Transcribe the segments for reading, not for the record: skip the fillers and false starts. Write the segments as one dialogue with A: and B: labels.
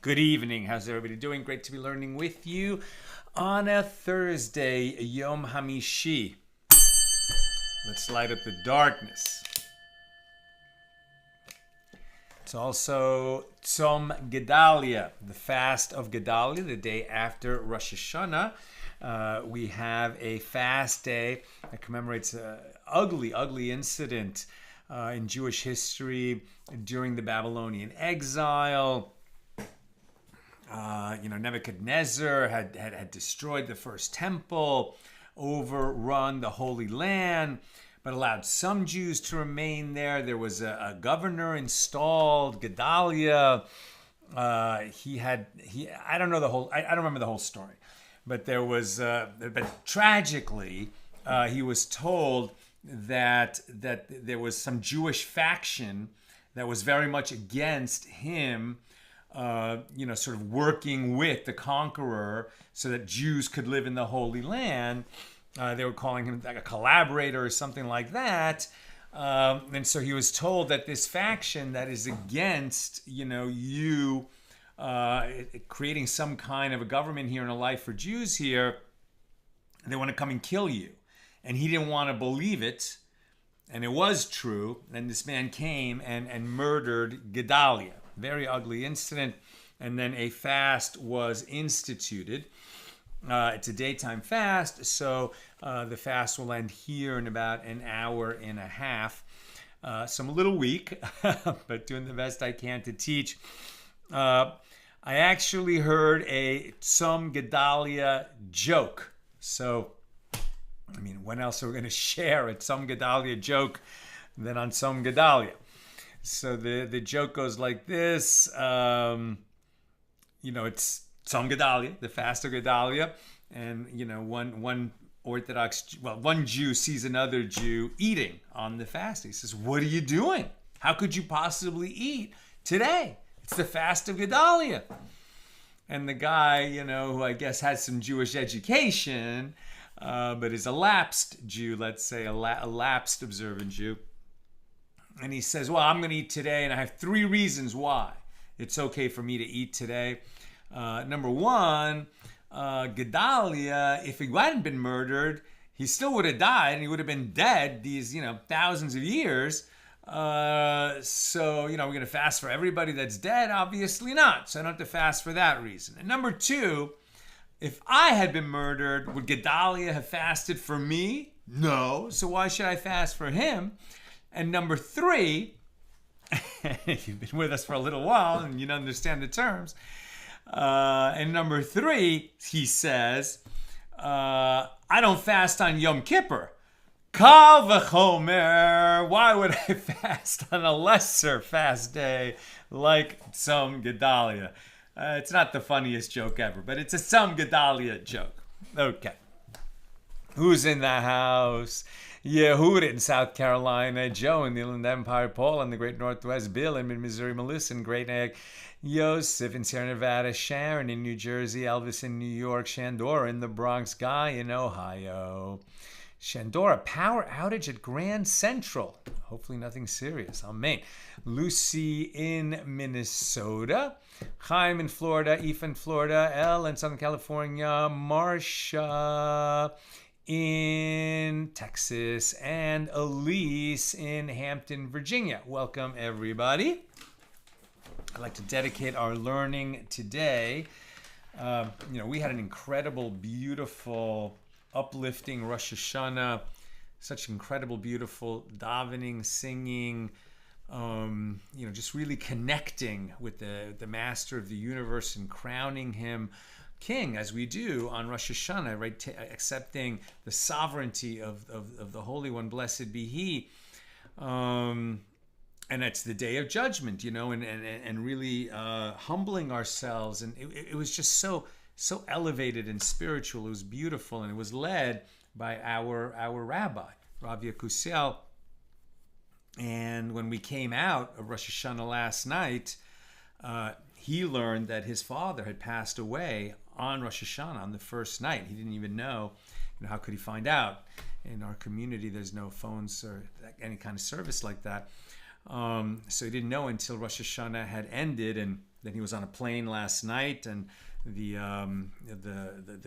A: Good evening. How's everybody doing? Great to be learning with you on a Thursday, Yom Hamishi. Let's light up the darkness. It's also Tzom Gedalia, the fast of Gedalia, the day after Rosh Hashanah. We have a fast day that commemorates an ugly incident in Jewish history during the Babylonian exile. Nebuchadnezzar had destroyed the first temple, overrun the Holy Land, but allowed some Jews to remain there. There was a governor installed, Gedalia. I don't remember the whole story, but there was, but tragically, he was told that there was some Jewish faction that was very much against him, sort of working with the conqueror so that Jews could live in the Holy Land. They were calling him like a collaborator or something like that. And so he was told that this faction that is against, you creating some kind of a government here and a life for Jews here, they want to come and kill you. And he didn't want to believe it. And it was true. And this man came and murdered Gedalia. Very ugly incident. And then a fast was instituted. It's a daytime fast, so the fast will end here in about an hour and a half. So I'm a little weak, but doing the best I can to teach. I actually heard a Tzom Gedalia joke. So, when else are we going to share a Tzom Gedalia joke than on Tzom Gedalia? So the joke goes like this. It's Tzom Gedalia, the fast of Gedalia, and one Jew sees another Jew eating on the fast. He says, "What are you doing? How could you possibly eat today? It's the fast of Gedalia." And the guy, who I guess has some Jewish education, but is a lapsed Jew, let's say a lapsed observant Jew. And he says, "Well, I'm going to eat today, and I have 3 reasons why it's okay for me to eat today. Number one, Gedalia, if he hadn't been murdered, he still would have died, and he would have been dead these, thousands of years. So, we're going to fast for everybody that's dead? Obviously not. So I don't have to fast for that reason. And number 2, if I had been murdered, would Gedalia have fasted for me? No. So why should I fast for him? And number 3, you've been with us for a little while and you don't understand the terms. And number 3, he says, I don't fast on Yom Kippur. Kal v'chomer, why would I fast on a lesser fast day like Tzom Gedalia? It's not the funniest joke ever, but it's a Tzom Gedalia joke. Okay. Who's in the house? Yehuda in South Carolina, Joe in the Inland Empire, Paul in the Great Northwest, Bill in Mid-Missouri, Melissa in Great Neck, Yosef in Sierra Nevada, Sharon in New Jersey, Elvis in New York, Shandora in the Bronx, Guy in Ohio. Shandora, power outage at Grand Central. Hopefully nothing serious. Amen. Lucy in Minnesota, Chaim in Florida, Aoife in Florida, Elle in Southern California, Marsha in Texas, and Elise in Hampton, Virginia. Welcome, everybody. I'd like to dedicate our learning today. We had an incredible, beautiful, uplifting Rosh Hashanah, such incredible, beautiful davening, singing, just really connecting with the master of the universe and crowning him king, as we do on Rosh Hashanah, right? Accepting the sovereignty of the Holy One, blessed be He. And it's the day of judgment, and really humbling ourselves. And it was just so elevated and spiritual. It was beautiful, and it was led by our rabbi, Rav Yakusiel. And when we came out of Rosh Hashanah last night, he learned that his father had passed away on Rosh Hashanah on the first night. He didn't even know. How could he find out? In our community, there's no phones or any kind of service like that. So he didn't know until Rosh Hashanah had ended, and Then he was on a plane last night, and the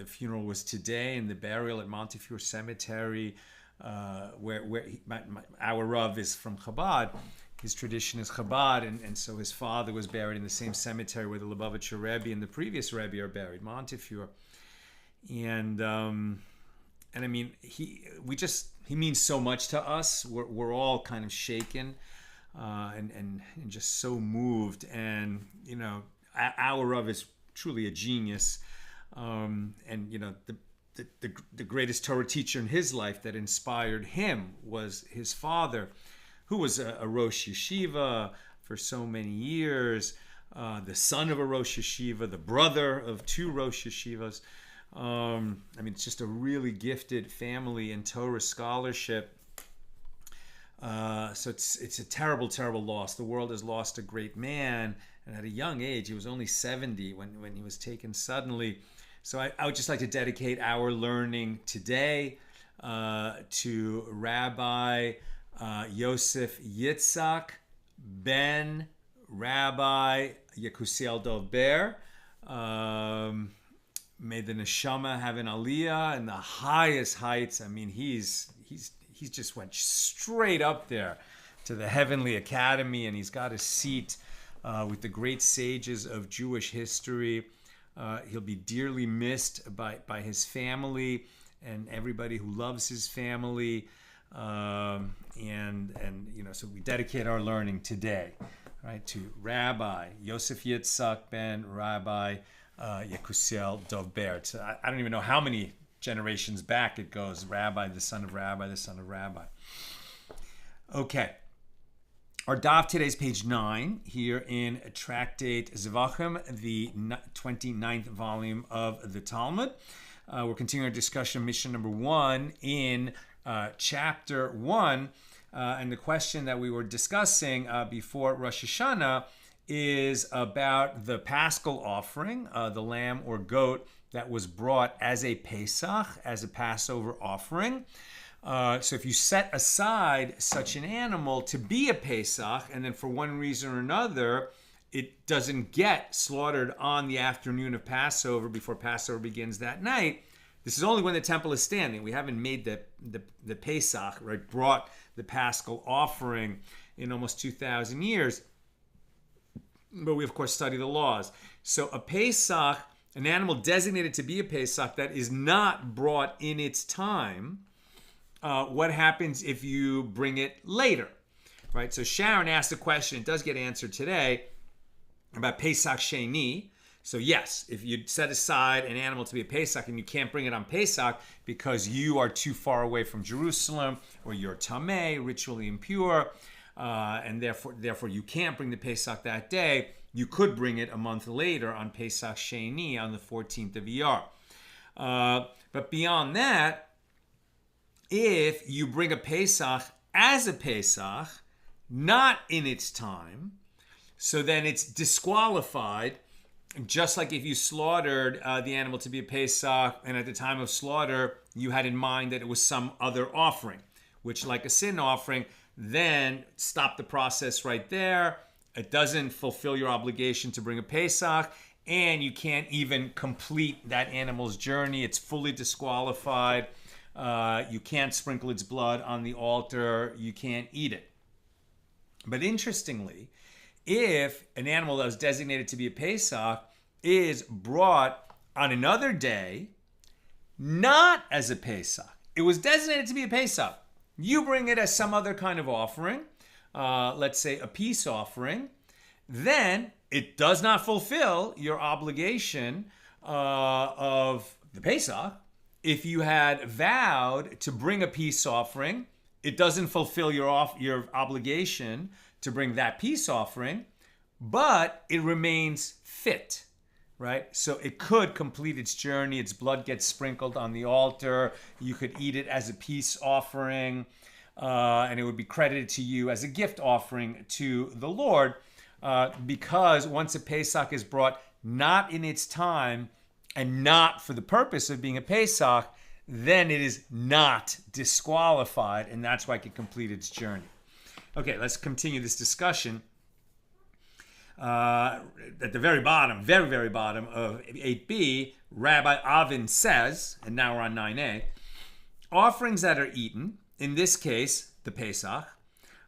A: funeral was today, and the burial at Montefiore Cemetery, our Rav is from Chabad. His tradition is Chabad, and so his father was buried in the same cemetery where the Lubavitcher Rebbe and the previous Rebbe are buried, Montefiore. And I mean, he means so much to us. We're all kind of shaken, and just so moved. And you know, our Rav is truly a genius, and you know, the greatest Torah teacher in his life that inspired him was his father, who was a Rosh Yeshiva for so many years, the son of a Rosh Yeshiva, the brother of two Rosh Yeshivas. I mean, it's just a really gifted family in Torah scholarship. So it's a terrible, terrible loss. The world has lost a great man, and at a young age, he was only 70 when he was taken suddenly. So I would just like to dedicate our learning today to Rabbi Yosef Yitzhak ben Rabbi Yekusiel Dov Ber. May the neshama have an aliyah in the highest heights. I mean, he's just went straight up there to the heavenly academy, and he's got a seat with the great sages of Jewish history. He'll be dearly missed by his family and everybody who loves his family. And you know, so we dedicate our learning today, right, to Rabbi Yosef Yitzhak ben Rabbi Yekusiel Dov Ber. I don't even know how many generations back it goes. Rabbi, the son of Rabbi, the son of Rabbi. Okay. Our daf today is page 9 here in Tractate Zevachim, the 29th volume of the Talmud. We're continuing our discussion of Mishnah number 1 in chapter 1. And the question that we were discussing before Rosh Hashanah is about the Paschal offering, the lamb or goat that was brought as a Pesach, as a Passover offering. So if you set aside such an animal to be a Pesach, and then for one reason or another, it doesn't get slaughtered on the afternoon of Passover before Passover begins that night, this is only when the temple is standing. We haven't made the Pesach, right, brought the Paschal offering in almost 2,000 years. But we, of course, study the laws. So a Pesach, an animal designated to be a Pesach that is not brought in its time, what happens if you bring it later, right? So Sharon asked a question, it does get answered today, about Pesach Sheni. So yes, if you set aside an animal to be a Pesach and you can't bring it on Pesach because you are too far away from Jerusalem, or you're tameh, ritually impure, and therefore you can't bring the Pesach that day, you could bring it a month later on Pesach Sheni on the 14th of Iyar. But beyond that, if you bring a Pesach as a Pesach, not in its time, so then it's disqualified, just like if you slaughtered the animal to be a Pesach, and at the time of slaughter, you had in mind that it was some other offering, which, like a sin offering, then stop the process right there. It doesn't fulfill your obligation to bring a Pesach, and you can't even complete that animal's journey. It's fully disqualified. You can't sprinkle its blood on the altar. You can't eat it. But interestingly, if an animal that was designated to be a Pesach is brought on another day, not as a Pesach, it was designated to be a Pesach. You bring it as some other kind of offering, let's say a peace offering, then it does not fulfill your obligation of the Pesach. If you had vowed to bring a peace offering, it doesn't fulfill your obligation to bring that peace offering, but it remains fit, right? So it could complete its journey. Its blood gets sprinkled on the altar. You could eat it as a peace offering, and it would be credited to you as a gift offering to the Lord, because once a Pesach is brought not in its time and not for the purpose of being a Pesach, then it is not disqualified, and that's why it can complete its journey. Okay, let's continue this discussion. At the very bottom, very, very bottom of 8b, Rabbi Avin says, and now we're on 9a, offerings that are eaten, in this case, the Pesach,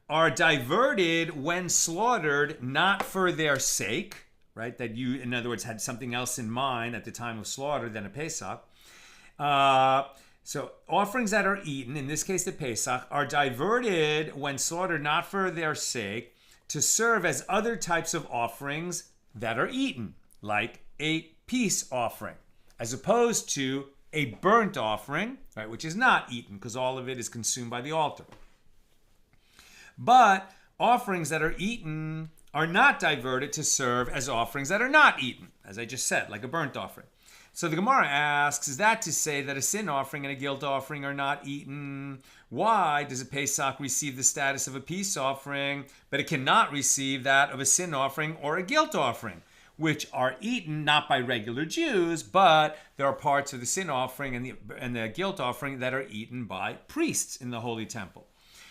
A: are diverted when slaughtered not for their sake, right? That you, in other words, had something else in mind at the time of slaughter than a Pesach. So offerings that are eaten, in this case the Pesach, are diverted when slaughtered not for their sake to serve as other types of offerings that are eaten, like a peace offering, as opposed to a burnt offering, right, which is not eaten because all of it is consumed by the altar. But offerings that are eaten are not diverted to serve as offerings that are not eaten, as I just said, like a burnt offering. So the Gemara asks, is that to say that a sin offering and a guilt offering are not eaten? Why does a Pesach receive the status of a peace offering, but it cannot receive that of a sin offering or a guilt offering, which are eaten not by regular Jews, but there are parts of the sin offering and the guilt offering that are eaten by priests in the Holy Temple?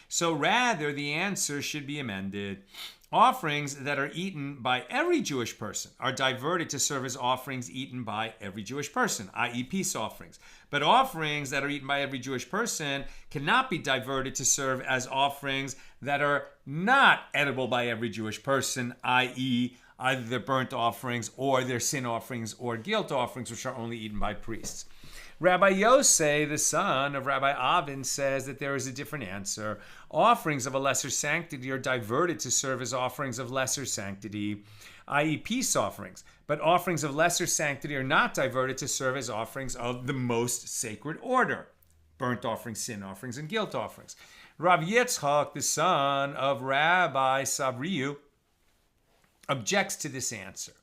A: So rather, the answer should be amended. Offerings that are eaten by every Jewish person are diverted to serve as offerings eaten by every Jewish person, i.e. peace offerings. But offerings that are eaten by every Jewish person cannot be diverted to serve as offerings that are not edible by every Jewish person, i.e. either their burnt offerings or their sin offerings or guilt offerings, which are only eaten by priests. Rabbi Yosei, the son of Rabbi Avin, says that there is a different answer. Offerings of a lesser sanctity are diverted to serve as offerings of lesser sanctity, i.e. peace offerings. But offerings of lesser sanctity are not diverted to serve as offerings of the most sacred order, burnt offerings, sin offerings, and guilt offerings. Rav Yitzchak, the son of Rabbi Savriu, objects to this answer.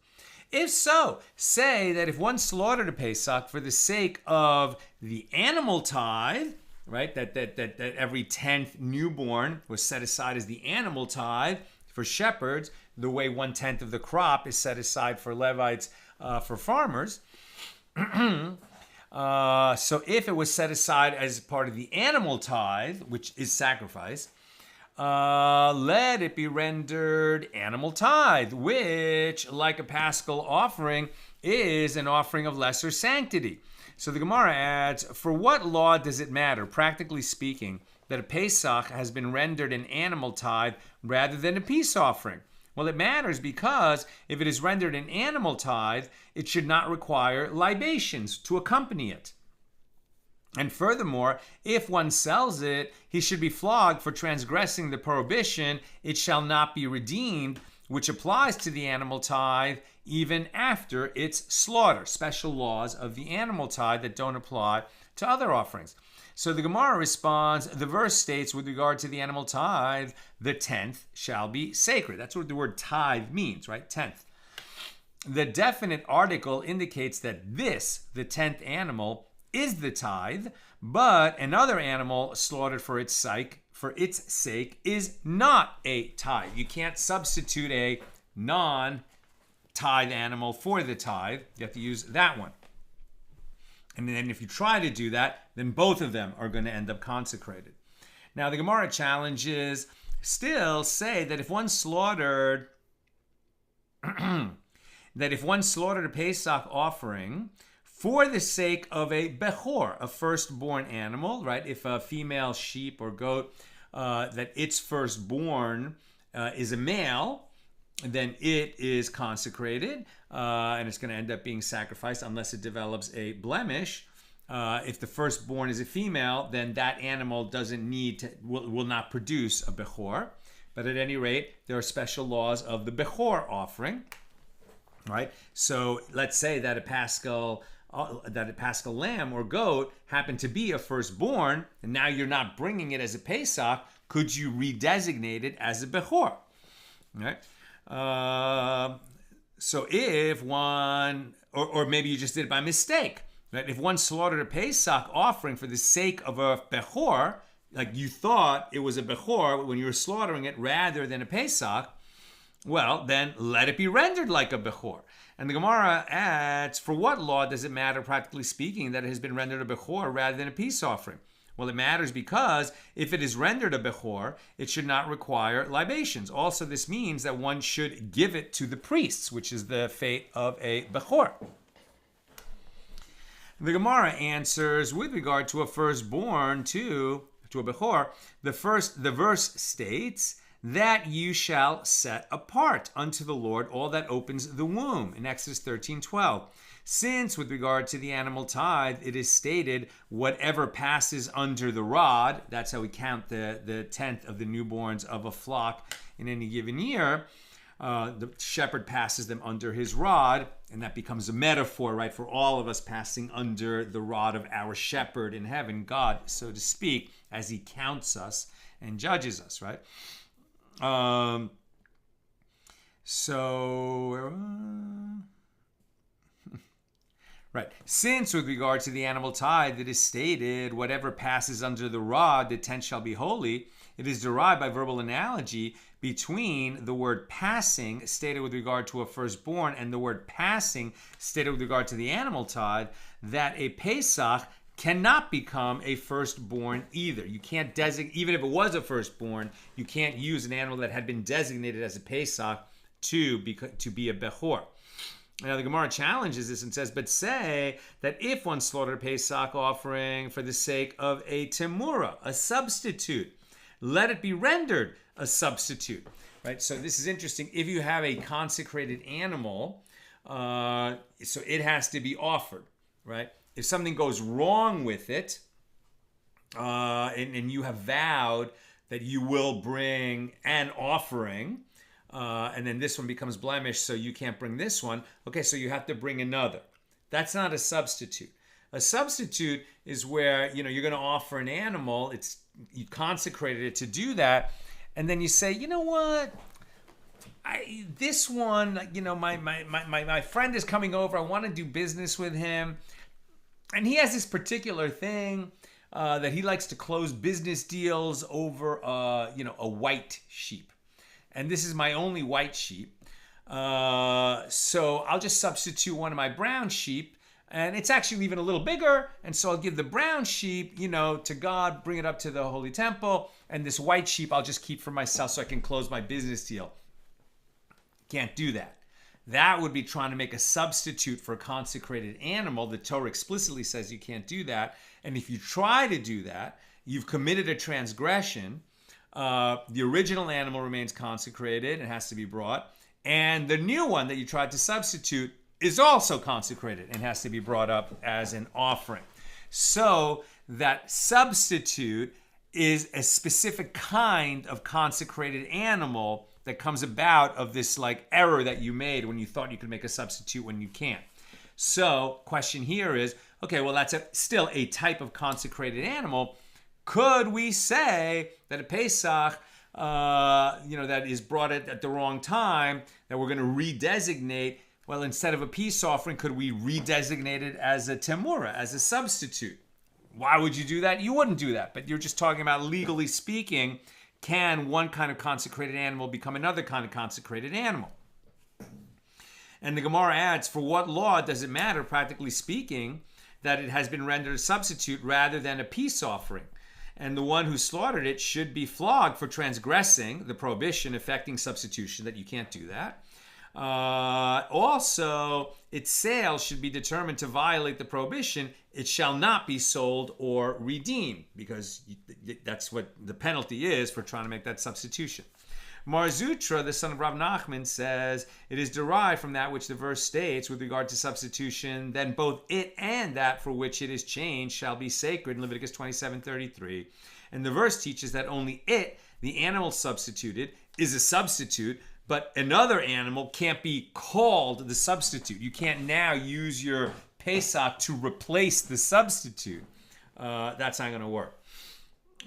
A: If so, say that if one slaughtered a Pesach for the sake of the animal tithe, right, that every 10th newborn was set aside as the animal tithe for shepherds, the way 1/10 of the crop is set aside for Levites, for farmers. So if it was set aside as part of the animal tithe, which is sacrifice, let it be rendered animal tithe, which, like a paschal offering, is an offering of lesser sanctity. So the Gemara adds, for what law does it matter, practically speaking, that a Pesach has been rendered an animal tithe rather than a peace offering? Well, it matters because if it is rendered an animal tithe, it should not require libations to accompany it. And furthermore, if one sells it, he should be flogged for transgressing the prohibition, it shall not be redeemed, which applies to the animal tithe even after its slaughter. Special laws of the animal tithe that don't apply to other offerings. So the Gemara responds, the verse states with regard to the animal tithe, the 10th shall be sacred. That's what the word tithe means, right? 10th. The definite article indicates that this, the 10th animal, is the tithe, but another animal slaughtered for its sake is not a tithe. You can't substitute a non-tithe animal for the tithe. You have to use that one. And then if you try to do that, then both of them are going to end up consecrated. Now the Gemara challenges still say that if one slaughtered a Pesach offering for the sake of a bechor, a firstborn animal, right? If a female sheep or goat, that its firstborn is a male, then it is consecrated, and it's going to end up being sacrificed unless it develops a blemish. If the firstborn is a female, then that animal will not produce a bechor. But at any rate, there are special laws of the bechor offering, right? So let's say that a paschal lamb or goat happened to be a firstborn, and now you're not bringing it as a Pesach, could you redesignate it as a bechor? Right? So if one, or maybe you just did it by mistake, right? If one slaughtered a Pesach offering for the sake of a bechor, like you thought it was a bechor when you were slaughtering it rather than a Pesach, well, then let it be rendered like a bechor. And the Gemara adds, for what law does it matter, practically speaking, that it has been rendered a bechor rather than a peace offering? Well, it matters because if it is rendered a bechor, it should not require libations. Also, this means that one should give it to the priests, which is the fate of a bechor. The Gemara answers with regard to a firstborn to a bechor. The verse states that you shall set apart unto the Lord all that opens the womb in Exodus 13:12. Since with regard to the animal tithe, it is stated whatever passes under the rod, that's how we count the tenth of the newborns of a flock in any given year. The shepherd passes them under his rod, and that becomes a metaphor, right, for all of us passing under the rod of our shepherd in heaven, God, so to speak, as he counts us and judges us, right? Right. Since with regard to the animal tithe, it is stated, whatever passes under the rod, the tenth shall be holy, it is derived by verbal analogy between the word passing, stated with regard to a firstborn, and the word passing, stated with regard to the animal tithe, that a Pesach cannot become a firstborn either. You can't designate, even if it was a firstborn, you can't use an animal that had been designated as a Pesach to be a bechor. Now the Gemara challenges this and says, but say that if one slaughtered a Pesach offering for the sake of a temura, a substitute, let it be rendered a substitute, right? So this is interesting. If you have a consecrated animal, so it has to be offered, right? If something goes wrong with it, and you have vowed that you will bring an offering, and then this one becomes blemished, so you can't bring this one. Okay, so you have to bring another. That's not a substitute. A substitute is where, you're going to offer an animal. You consecrated it to do that, and then you say, you know what? This one, my friend is coming over. I want to do business with him, and he has this particular thing that he likes to close business deals over, a white sheep. And this is my only white sheep. So I'll just substitute one of my brown sheep. And it's actually even a little bigger. And so I'll give the brown sheep, to God, bring it up to the Holy Temple. And this white sheep I'll just keep for myself so I can close my business deal. Can't do that. That would be trying to make a substitute for a consecrated animal. The Torah explicitly says you can't do that. And if you try to do that, you've committed a transgression. The original animal remains consecrated. It has to be brought. And the new one that you tried to substitute is also consecrated and has to be brought up as an offering. So that substitute is a specific kind of consecrated animal that comes about of this error that you made when you thought you could make a substitute when you can't. So question here is, okay, well, that's still a type of consecrated animal. Could we say that a Pesach, that is brought at the wrong time, that we're going to redesignate? Well, instead of a peace offering, could we redesignate it as a temura, as a substitute? Why would you do that? You wouldn't do that, but you're just talking about, legally speaking, can one kind of consecrated animal become another kind of consecrated animal? And the Gemara adds, for what law does it matter, practically speaking, that it has been rendered a substitute rather than a peace offering? And the one who slaughtered it should be flogged for transgressing the prohibition affecting substitution, that you can't do that. Also, its sale should be determined to violate the prohibition. It shall not be sold or redeemed, because that's what the penalty is for trying to make that substitution. Mar Zutra, the son of Rav Nachman, says it is derived from that which the verse states with regard to substitution, then both it and that for which it is changed shall be sacred in Leviticus 27:33. And the verse teaches that only it, the animal substituted, is a substitute, but another animal can't be called the substitute. You can't now use your Pesach to replace the substitute. That's not going to work.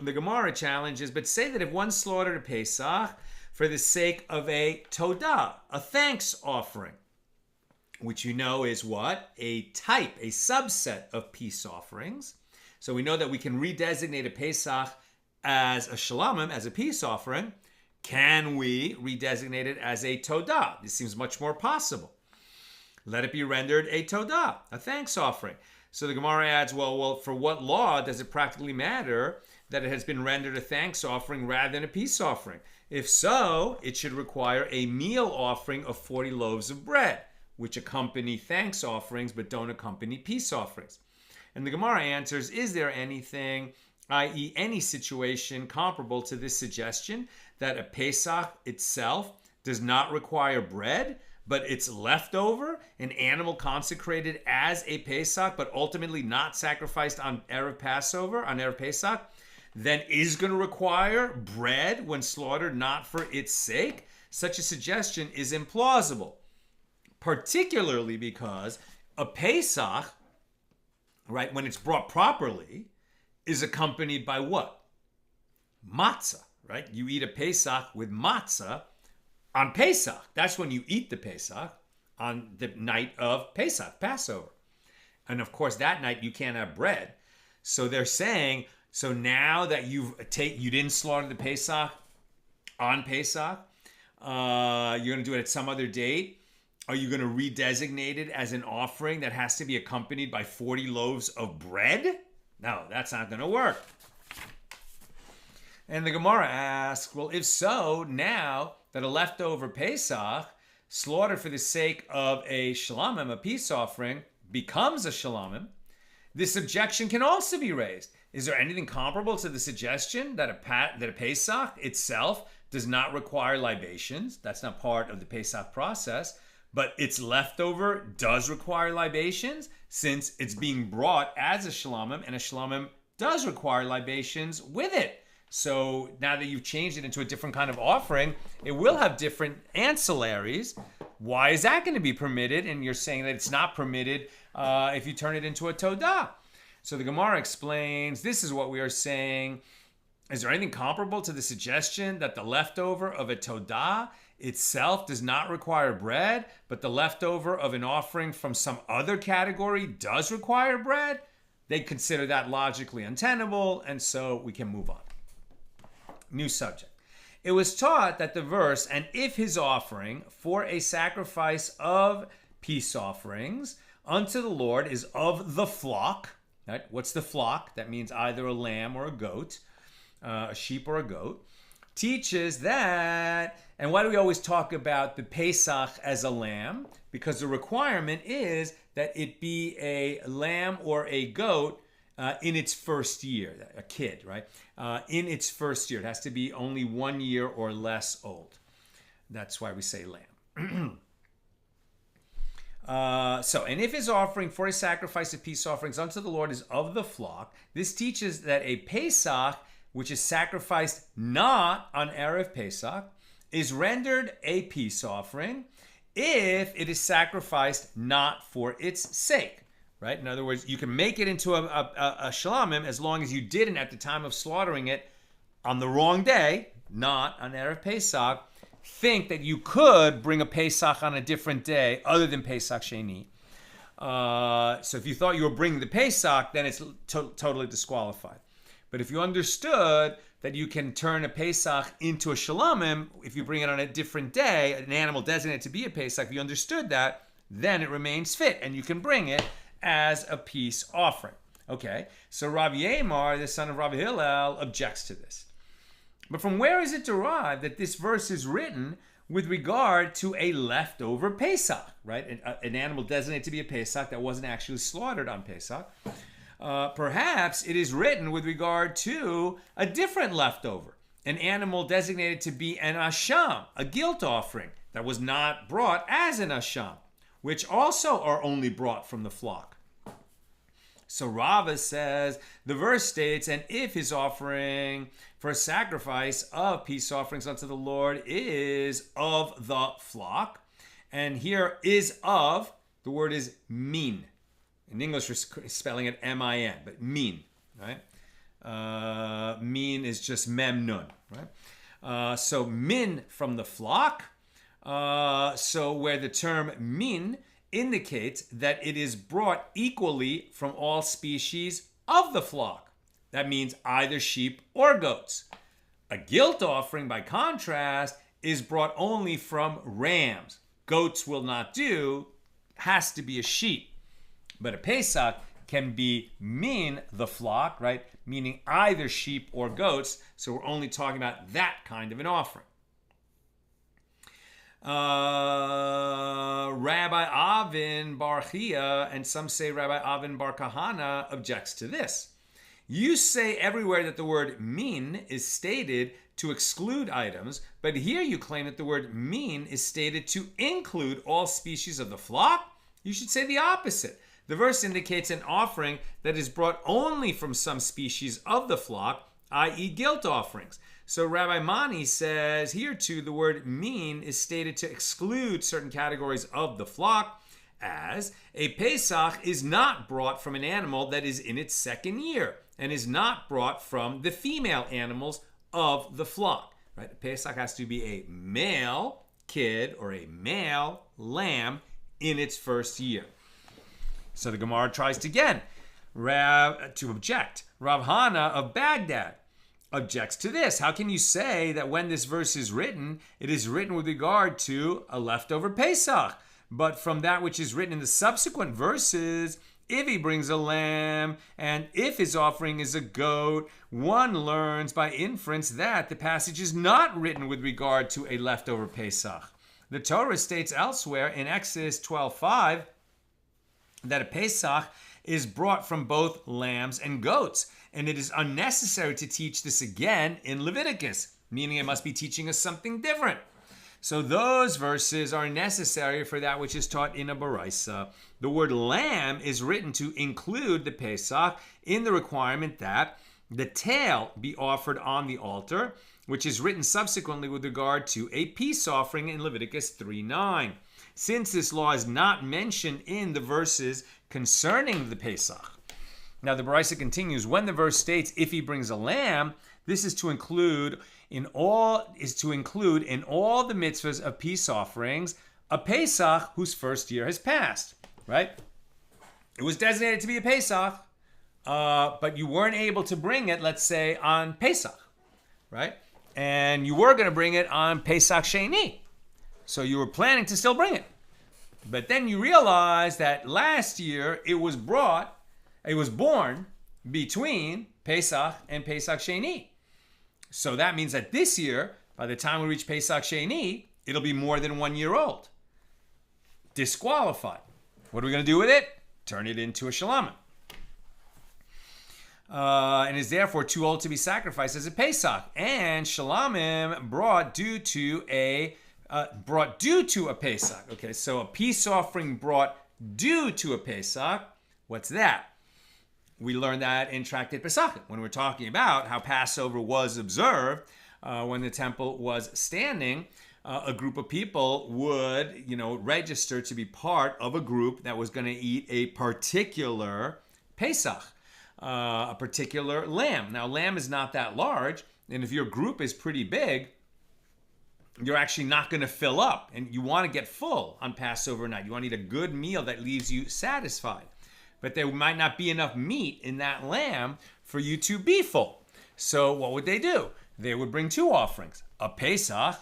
A: The Gemara challenges, but say that if one slaughtered a Pesach for the sake of a todah, a thanks offering, which is what? A type, a subset of peace offerings. So we know that we can redesignate a Pesach as a shalomim, as a peace offering. Can we redesignate it as a todah? This seems much more possible. Let it be rendered a todah, a thanks offering. So the Gemara adds, well, for what law does it practically matter that it has been rendered a thanks offering rather than a peace offering? If so, it should require a meal offering of 40 loaves of bread, which accompany thanks offerings but don't accompany peace offerings. And the Gemara answers, is there anything, i.e. any situation comparable to this suggestion that a Pesach itself does not require bread, but it's leftover, an animal consecrated as a Pesach, but ultimately not sacrificed on Erev Passover, on Erev Pesach, then is going to require bread when slaughtered not for its sake? Such a suggestion is implausible, particularly because a Pesach, right, when it's brought properly, is accompanied by what? Matzah, right? You eat a Pesach with matzah on Pesach. That's when you eat the Pesach, on the night of Pesach, Passover. And of course, that night you can't have bread. So they're saying, so now that you didn't slaughter the Pesach on Pesach, you're going to do it at some other date. Are you going to redesignate it as an offering that has to be accompanied by 40 loaves of bread? No, that's not going to work. And the Gemara asks, well, if so, now that a leftover Pesach slaughtered for the sake of a shlamim, a peace offering, becomes a shlamim, this objection can also be raised. Is there anything comparable to the suggestion that a Pesach itself does not require libations? That's not part of the Pesach process, but its leftover does require libations since it's being brought as a shlamim, and a shlamim does require libations with it. So now that you've changed it into a different kind of offering, it will have different ancillaries. Why is that going to be permitted? And you're saying that it's not permitted if you turn it into a todah. So the Gemara explains, this is what we are saying. Is there anything comparable to the suggestion that the leftover of a todah itself does not require bread, but the leftover of an offering from some other category does require bread? They consider that logically untenable, and so we can move on. New subject. It was taught that the verse, and if his offering for a sacrifice of peace offerings unto the Lord is of the flock, right? What's the flock? That means either a lamb or a goat, a sheep or a goat, teaches that, and why do we always talk about the Pesach as a lamb? Because the requirement is that it be a lamb or a goat in its first year, a kid, right? In its first year. It has to be only 1 year or less old. That's why we say lamb. And if his offering for a sacrifice of peace offerings unto the Lord is of the flock, this teaches that a Pesach, which is sacrificed not on Erev Pesach, is rendered a peace offering if it is sacrificed not for its sake. Right? In other words, you can make it into a shlamim as long as you didn't, at the time of slaughtering it, on the wrong day, not on Erev Pesach, think that you could bring a Pesach on a different day other than Pesach Sheni. So if you thought you were bringing the Pesach, then it's totally disqualified. But if you understood that you can turn a Pesach into a shlamim, if you bring it on a different day, an animal designated to be a Pesach, if you understood that, then it remains fit, and you can bring it as a peace offering. Okay, so Rav Yemar, the son of Rav Hillel, objects to this. But from where is it derived that this verse is written with regard to a leftover Pesach, right? An animal designated to be a Pesach that wasn't actually slaughtered on Pesach. Perhaps it is written with regard to a different leftover, an animal designated to be an asham, a guilt offering that was not brought as an asham, which also are only brought from the flock. So Rava says, the verse states, and if his offering for a sacrifice of peace offerings unto the Lord is of the flock, and here is of, the word is min. In English, we're spelling it M-I-N, but min, right? Min is just mem nun, right? So min from the flock. So where the term min indicates that it is brought equally from all species of the flock. That means either sheep or goats. A guilt offering, by contrast, is brought only from rams. Goats will not do, has to be a sheep. But a Pesach can be min, the flock, right? Meaning either sheep or goats. So we're only talking about that kind of an offering. Rabbi Avin Bar Chia, and some say Rabbi Avin Bar Kahana, objects to this. You say everywhere that the word min is stated to exclude items, but here you claim that the word min is stated to include all species of the flock? You should say the opposite. The verse indicates an offering that is brought only from some species of the flock, i.e. guilt offerings. So Rabbi Mani says here too the word min is stated to exclude certain categories of the flock, as a Pesach is not brought from an animal that is in its second year and is not brought from the female animals of the flock. Right? A Pesach has to be a male kid or a male lamb in its first year. So the Gemara tries to again to object. Rav Hana of Baghdad objects to this. How can you say that when this verse is written, it is written with regard to a leftover Pesach? But from that which is written in the subsequent verses, if he brings a lamb and if his offering is a goat, one learns by inference that the passage is not written with regard to a leftover Pesach. The Torah states elsewhere in Exodus 12:5 that a Pesach is brought from both lambs and goats, and it is unnecessary to teach this again in Leviticus, meaning it must be teaching us something different. So those verses are necessary for that which is taught in a Baraisa. The word lamb is written to include the Pesach in the requirement that the tail be offered on the altar, which is written subsequently with regard to a peace offering in Leviticus 3:9. Since this law is not mentioned in the verses concerning the Pesach. Now the Baraisa continues, when the verse states, if he brings a lamb, this is to include in all the mitzvahs of peace offerings, a Pesach whose first year has passed, right? It was designated to be a Pesach, but you weren't able to bring it, let's say, on Pesach, right? And you were going to bring it on Pesach Sheni. So you were planning to still bring it. But then you realize that last year it was born between Pesach and Pesach Sheni. So that means that this year, by the time we reach Pesach Sheni, it'll be more than 1 year old. Disqualified. What are we going to do with it? Turn it into a shalamim. And is therefore too old to be sacrificed as a Pesach. And shalamim brought due to a Pesach. Okay, so a peace offering brought due to a Pesach. What's that? We learned that in Tractate Pesachim when we're talking about how Passover was observed when the temple was standing. A group of people would, register to be part of a group that was going to eat a particular Pesach, a particular lamb. Now, lamb is not that large, and if your group is pretty big, you're actually not going to fill up, and you want to get full on Passover night. You want to eat a good meal that leaves you satisfied. But there might not be enough meat in that lamb for you to be full. So what would they do? They would bring two offerings, a Pesach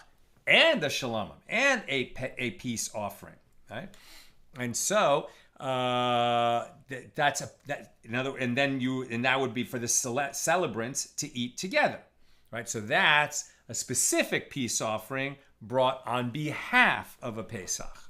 A: and a Shalom, and a peace offering, right? And so that would be for the celebrants to eat together, right? So that's a specific peace offering brought on behalf of a Pesach.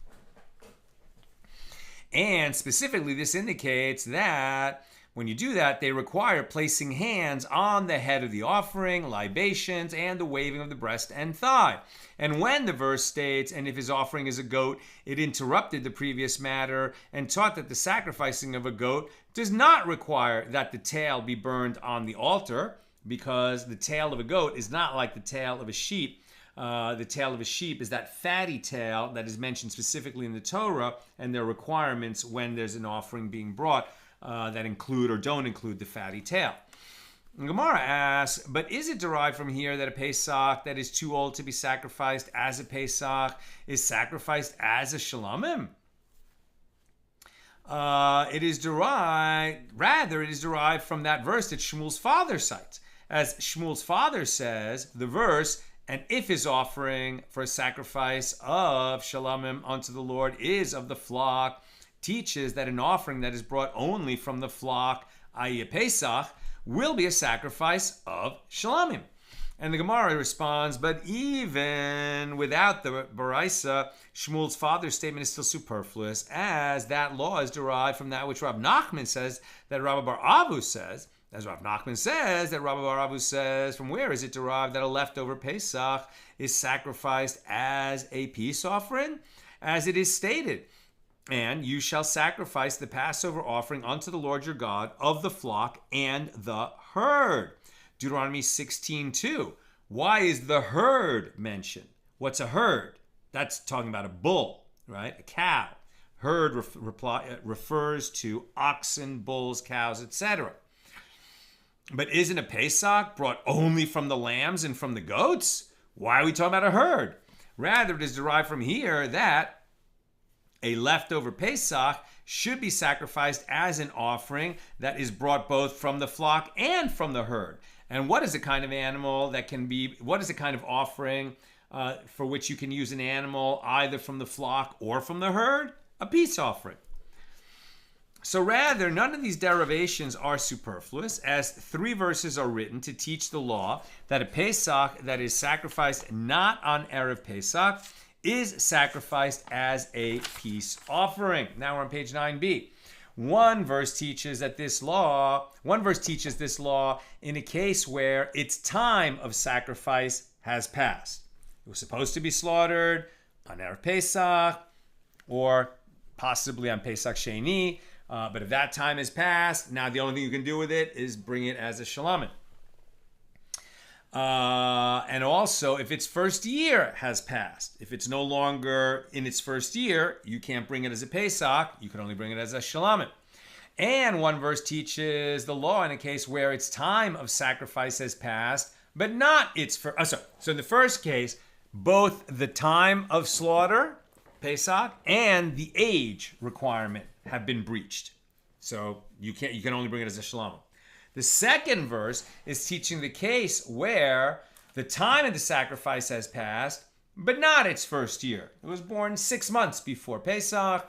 A: And specifically, this indicates that when you do that, they require placing hands on the head of the offering, libations, and the waving of the breast and thigh. And when the verse states, and if his offering is a goat, it interrupted the previous matter and taught that the sacrificing of a goat does not require that the tail be burned on the altar, because the tail of a goat is not like the tail of a sheep. The tail of a sheep is that fatty tail that is mentioned specifically in the Torah, and there are requirements when there's an offering being brought that include or don't include the fatty tail. And Gemara asks, but is it derived from here that a Pesach that is too old to be sacrificed as a Pesach is sacrificed as a Shalomim? It is derived from that verse that Shmuel's father cites. As Shmuel's father says, the verse, and if his offering for a sacrifice of Shalomim unto the Lord is of the flock, teaches that an offering that is brought only from the flock, i.e. a Pesach, will be a sacrifice of Shlamim. And the Gemara responds, but even without the Baraisa, Shmuel's father's statement is still superfluous, as that law is derived from that which Rav Nachman says that Rabbi Bar Avu says. As Rav Nachman says that Rabbi Bar Avu says, from where is it derived that a leftover Pesach is sacrificed as a peace offering? As it is stated, and you shall sacrifice the Passover offering unto the Lord your God of the flock and the herd. Deuteronomy 16:2. Why is the herd mentioned? What's a herd? That's talking about a bull, right? A cow. Herd refers to oxen, bulls, cows, etc. But isn't a Pesach brought only from the lambs and from the goats? Why are we talking about a herd? Rather, it is derived from here that a leftover Pesach should be sacrificed as an offering that is brought both from the flock and from the herd. And what is the kind of animal that can be, what is the kind of offering for which you can use an animal either from the flock or from the herd? A peace offering. So rather, none of these derivations are superfluous, as 3 verses are written to teach the law that a Pesach that is sacrificed not on Erev Pesach is sacrificed as a peace offering. Now we're on page 9b. One verse teaches this law in a case where its time of sacrifice has passed. It was supposed to be slaughtered on Erev Pesach or possibly on Pesach Sheni, but if that time has passed, now the only thing you can do with it is bring it as a shalamin. And also, if its first year has passed, if it's no longer in its first year, you can't bring it as a Pesach, you can only bring it as a shalamin. And one verse teaches the law in a case where its time of sacrifice has passed, but not its first. So in the first case, both the time of slaughter, Pesach, and the age requirement have been breached. So you can only bring it as a shlamim. The second verse is teaching the case where the time of the sacrifice has passed, but not its first year. It was born 6 months before Pesach.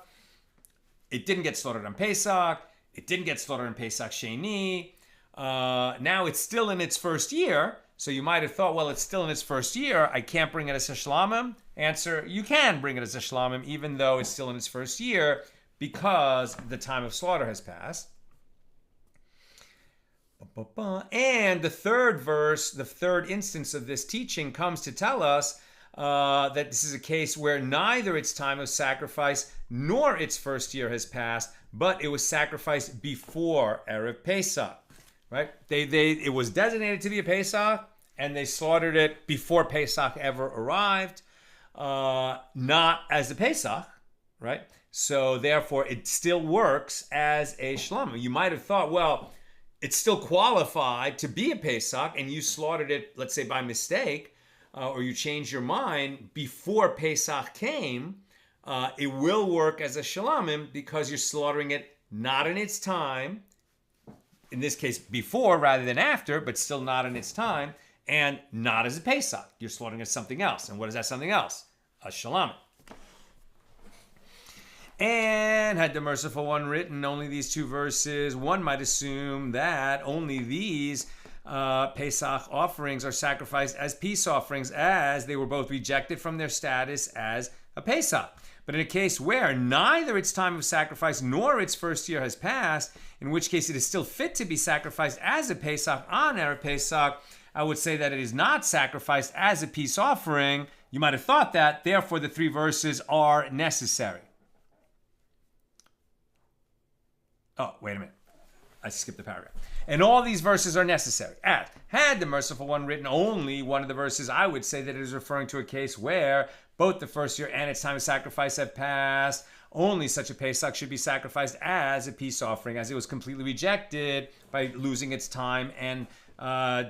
A: It didn't get slaughtered on Pesach. It didn't get slaughtered on Pesach Sheni. Now it's still in its first year. So you might have thought, well, it's still in its first year. I can't bring it as a shlamim. Answer, you can bring it as a shlamim even though it's still in its first year because the time of slaughter has passed. And the third verse, the third instance of this teaching comes to tell us that this is a case where neither its time of sacrifice nor its first year has passed, but it was sacrificed before Erev Pesach, right? It was designated to be a Pesach, and they slaughtered it before Pesach ever arrived, not as a Pesach, right? So therefore, it still works as a shlamim. You might have thought, well, it's still qualified to be a Pesach, and you slaughtered it, let's say by mistake, or you changed your mind before Pesach came, it will work as a shlamim because you're slaughtering it not in its time, in this case before rather than after, but still not in its time, and not as a Pesach. You're slaughtering it as something else. And what is that something else? A shlamim. And had the merciful one written only these 2 verses, one might assume that only these Pesach offerings are sacrificed as peace offerings, as they were both rejected from their status as a Pesach. But in a case where neither its time of sacrifice nor its first year has passed, in which case it is still fit to be sacrificed as a Pesach on Erev Pesach, I would say that it is not sacrificed as a peace offering. You might have thought that, therefore the 3 verses are necessary. Oh, wait a minute. I skipped the paragraph. And all these verses are necessary. Had the merciful one written only one of the verses, I would say that it is referring to a case where both the first year and its time of sacrifice have passed. Only such a Pesach should be sacrificed as a peace offering, as it was completely rejected by losing its time and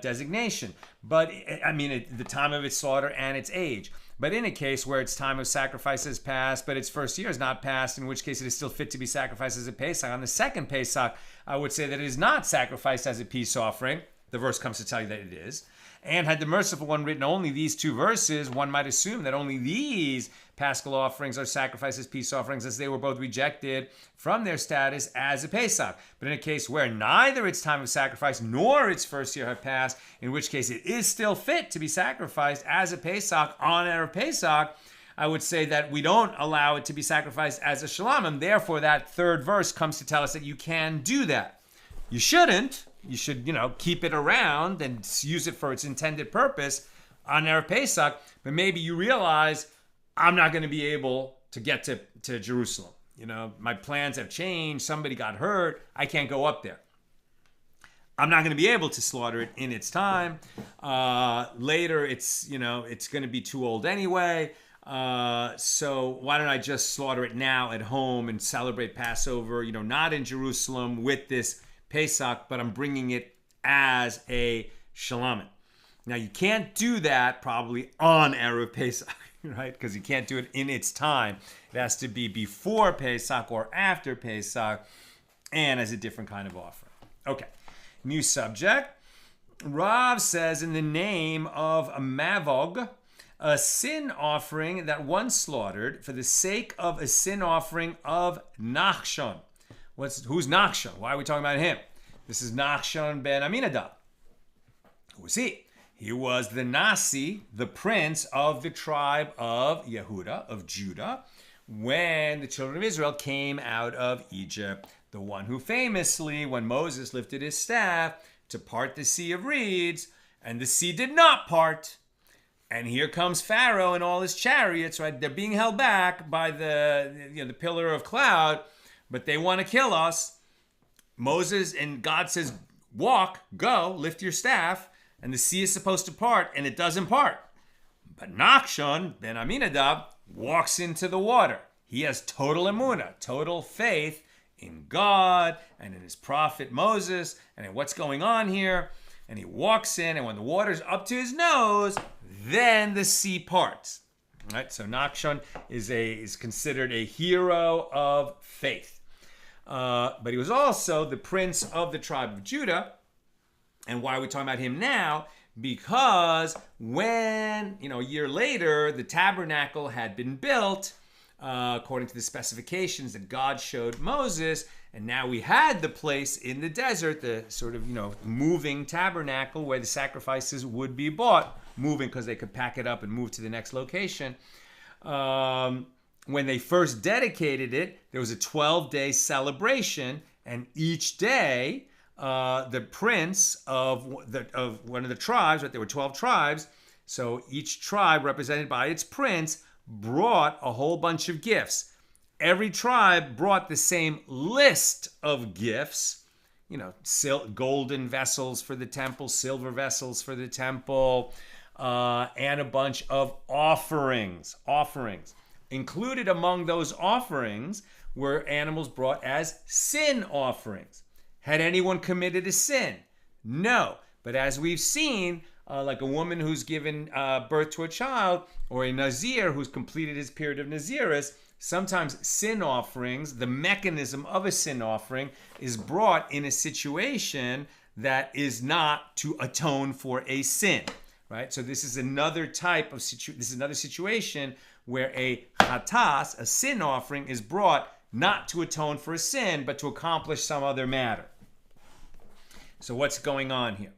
A: designation. But, the time of its slaughter and its age. But in a case where its time of sacrifice has passed, but its first year has not passed, in which case it is still fit to be sacrificed as a Pesach, on the second Pesach, I would say that it is not sacrificed as a peace offering. The verse comes to tell you that it is. And had the merciful one written only these 2 verses, one might assume that only these paschal offerings are sacrifices, peace offerings, as they were both rejected from their status as a Pesach. But in a case where neither its time of sacrifice nor its first year have passed, in which case it is still fit to be sacrificed as a Pesach on Erev Pesach, I would say that we don't allow it to be sacrificed as a shalom. Therefore, that 3rd verse comes to tell us that you can do that. You shouldn't. You should, keep it around and use it for its intended purpose on Erev Pesach. But maybe you realize, I'm not going to be able to get to Jerusalem. My plans have changed. Somebody got hurt. I can't go up there. I'm not going to be able to slaughter it in its time. Later, it's going to be too old anyway. So why don't I just slaughter it now at home and celebrate Passover, not in Jerusalem with this Pesach, but I'm bringing it as a shalamin. Now, you can't do that probably on Erev Pesach, right? Because you can't do it in its time. It has to be before Pesach or after Pesach and as a different kind of offering. Okay, new subject. Rav says in the name of a mavog, a sin offering that one slaughtered for the sake of a sin offering of Nahshon. Who's Nahshon? Why are we talking about him? This is Nahshon ben Aminadab. Who was he? He was the Nasi, the prince of the tribe of Yehuda, of Judah, when the children of Israel came out of Egypt. The one who famously, when Moses lifted his staff to part the Sea of Reeds, and the sea did not part, and here comes Pharaoh and all his chariots, right? They're being held back by the pillar of cloud, but they want to kill us. Moses and God says, walk, go, lift your staff, and the sea is supposed to part, and it doesn't part. But Nahshon ben Aminadab walks into the water. He has total emunah, total faith in God and in his prophet Moses and in what's going on here. And he walks in, and when the water's up to his nose, then the sea parts. Right? So Nahshon is considered a hero of faith. But he was also the prince of the tribe of Judah. And why are we talking about him now? Because when, a year later, the tabernacle had been built, according to the specifications that God showed Moses, and now we had the place in the desert, the sort of, moving tabernacle where the sacrifices would be bought, moving because they could pack it up and move to the next location. When they first dedicated it, there was a 12-day celebration, and each day, the prince of one of the tribes, right? There were 12 tribes, so each tribe represented by its prince brought a whole bunch of gifts. Every tribe brought the same list of gifts, golden vessels for the temple, silver vessels for the temple, and a bunch of offerings. Included among those offerings were animals brought as sin offerings. Had anyone committed a sin? No. But as we've seen, like a woman who's given birth to a child, or a Nazir who's completed his period of Naziris, sometimes sin offerings, the mechanism of a sin offering, is brought in a situation that is not to atone for a sin, right? So this is another type of this is another situation where a chatas, a sin offering, is brought not to atone for a sin, but to accomplish some other matter. So what's going on here?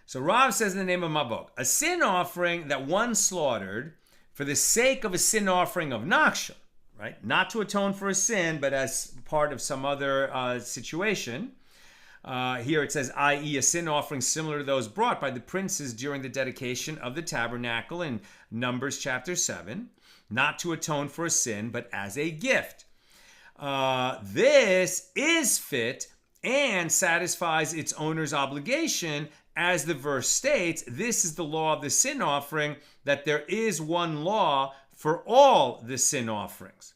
A: So Rav says in the name of Mabok, a sin offering that one slaughtered for the sake of a sin offering of Nahshon, right? Not to atone for a sin, but as part of some other situation. Here it says, i.e. a sin offering similar to those brought by the princes during the dedication of the tabernacle in Numbers chapter 7, not to atone for a sin, but as a gift. This is fit and satisfies its owner's obligation. As the verse states, this is the law of the sin offering, that there is one law for all the sin offerings.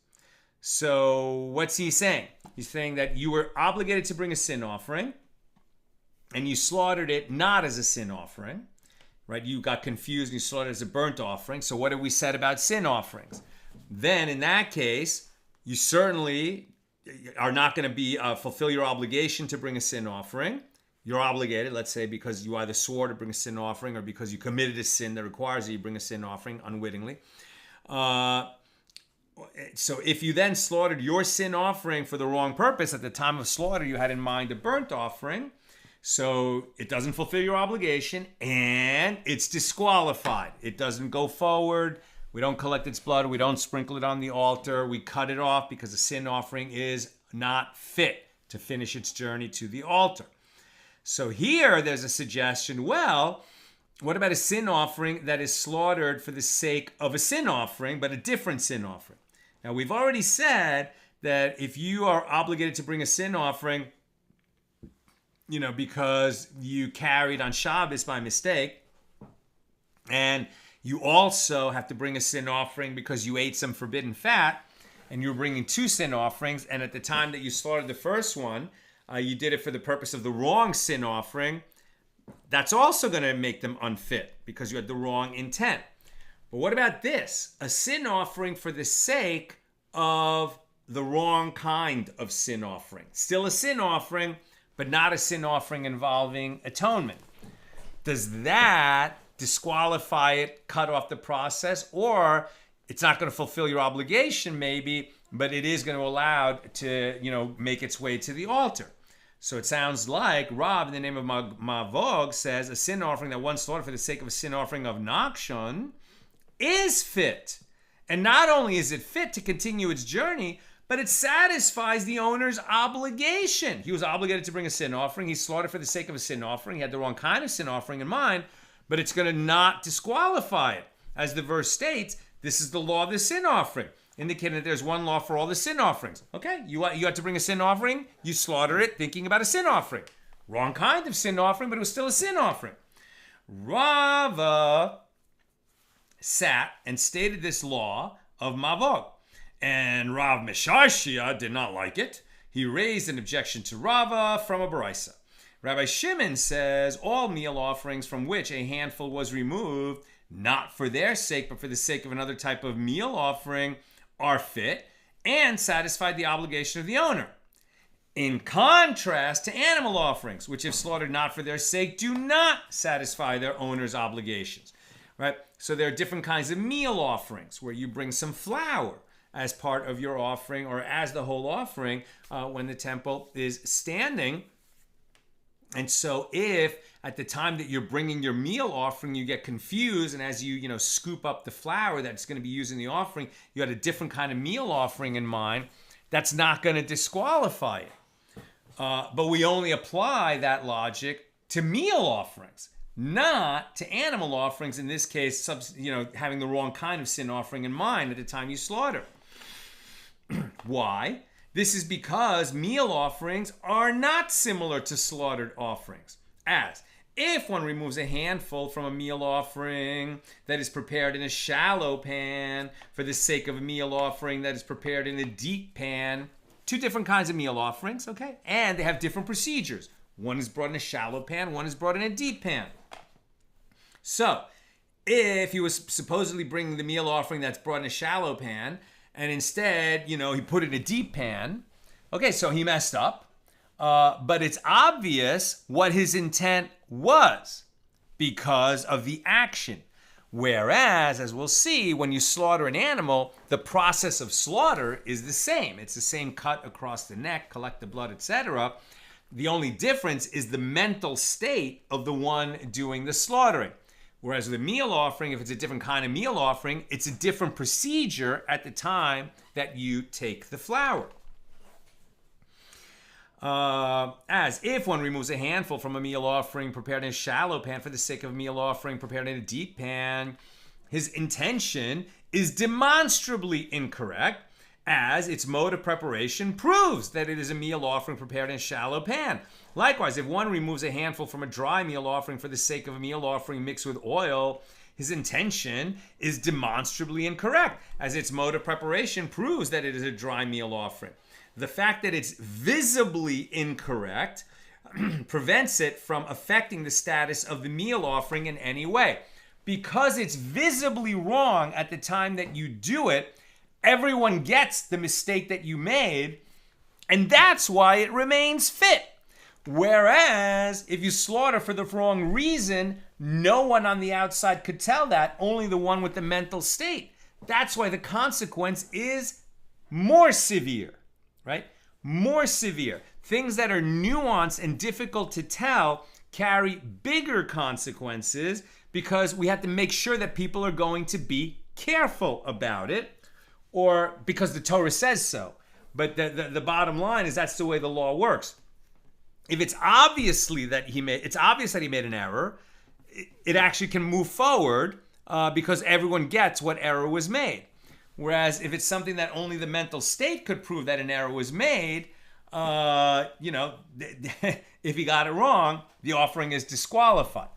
A: So what's he saying? He's saying that you were obligated to bring a sin offering, and you slaughtered it not as a sin offering, right? You got confused and you slaughtered it as a burnt offering. So what have we said about sin offerings? Then in that case, you certainly are not going to be fulfill your obligation to bring a sin offering. you're obligated, let's say, because you either swore to bring a sin offering or because you committed a sin that requires that you bring a sin offering unwittingly. So if you then slaughtered your sin offering for the wrong purpose, at the time of slaughter, you had in mind a burnt offering. So it doesn't fulfill your obligation and it's disqualified. It doesn't go forward. We don't collect its blood. We don't sprinkle it on the altar. We cut it off because the sin offering is not fit to finish its journey to the altar. So here there's a suggestion, well, what about a sin offering that is slaughtered for the sake of a sin offering, but a different sin offering? Now, we've already said that if you are obligated to bring a sin offering, because you carried on Shabbos by mistake, and you also have to bring a sin offering because you ate some forbidden fat, and you're bringing two sin offerings, and at the time that you slaughtered the first one, you did it for the purpose of the wrong sin offering, that's also going to make them unfit because you had the wrong intent. But what about this? A sin offering for the sake of the wrong kind of sin offering. Still a sin offering, but not a sin offering involving atonement. Does that disqualify it, cut off the process, or it's not going to fulfill your obligation maybe, but it is going to allow it to, make its way to the altar? So it sounds like Rav, in the name of Mavog, says a sin offering that one slaughtered for the sake of a sin offering of Nahshon is fit. And not only is it fit to continue its journey, but it satisfies the owner's obligation. He was obligated to bring a sin offering. He slaughtered for the sake of a sin offering. He had the wrong kind of sin offering in mind, but it's going to not disqualify it. As the verse states, this is the law of the sin offering, indicating that there's one law for all the sin offerings. Okay, you had to bring a sin offering, you slaughter it thinking about a sin offering. Wrong kind of sin offering, but it was still a sin offering. Rava sat and stated this law of Mavog, and Rav Mesharshia did not like it. He raised an objection to Rava from a Baraisa. Rabbi Shimon says all meal offerings from which a handful was removed, not for their sake, but for the sake of another type of meal offering, are fit and satisfied the obligation of the owner. In contrast to animal offerings, which if slaughtered not for their sake, do not satisfy their owner's obligations. Right? So there are different kinds of meal offerings where you bring some flour as part of your offering or as the whole offering when the temple is standing. And so if at the time that you're bringing your meal offering, you get confused, and as you scoop up the flour that's going to be used in the offering, you had a different kind of meal offering in mind, that's not going to disqualify it. But we only apply that logic to meal offerings, not to animal offerings, in this case, having the wrong kind of sin offering in mind at the time you slaughter. Why? This is because meal offerings are not similar to slaughtered offerings. As if one removes a handful from a meal offering that is prepared in a shallow pan for the sake of a meal offering that is prepared in a deep pan, two different kinds of meal offerings, okay? And they have different procedures. One is brought in a shallow pan, one is brought in a deep pan. So, if he was supposedly bringing the meal offering that's brought in a shallow pan, and instead, he put it in a deep pan, okay, so he messed up. But it's obvious what his intent was because of the action. Whereas, as we'll see, when you slaughter an animal, the process of slaughter is the same. It's the same cut across the neck, collect the blood, etc. The only difference is the mental state of the one doing the slaughtering. Whereas with a meal offering, if it's a different kind of meal offering, it's a different procedure at the time that you take the flour. As if one removes a handful from a meal offering prepared in a shallow pan for the sake of a meal offering prepared in a deep pan, his intention is demonstrably incorrect, as its mode of preparation proves that it is a meal offering prepared in a shallow pan. Likewise, if one removes a handful from a dry meal offering for the sake of a meal offering mixed with oil, his intention is demonstrably incorrect, as its mode of preparation proves that it is a dry meal offering. The fact that it's visibly incorrect prevents it from affecting the status of the meal offering in any way. Because it's visibly wrong at the time that you do it, everyone gets the mistake that you made, and that's why it remains fit. Whereas if you slaughter for the wrong reason, no one on the outside could tell that, only the one with the mental state. That's why the consequence is more severe, right? More severe. Things that are nuanced and difficult to tell carry bigger consequences because we have to make sure that people are going to be careful about it, or because the Torah says so. But the bottom line is that's the way the law works. If it's obvious that he made an error, it actually can move forward because everyone gets what error was made. Whereas if it's something that only the mental state could prove that an error was made, if he got it wrong, the offering is disqualified.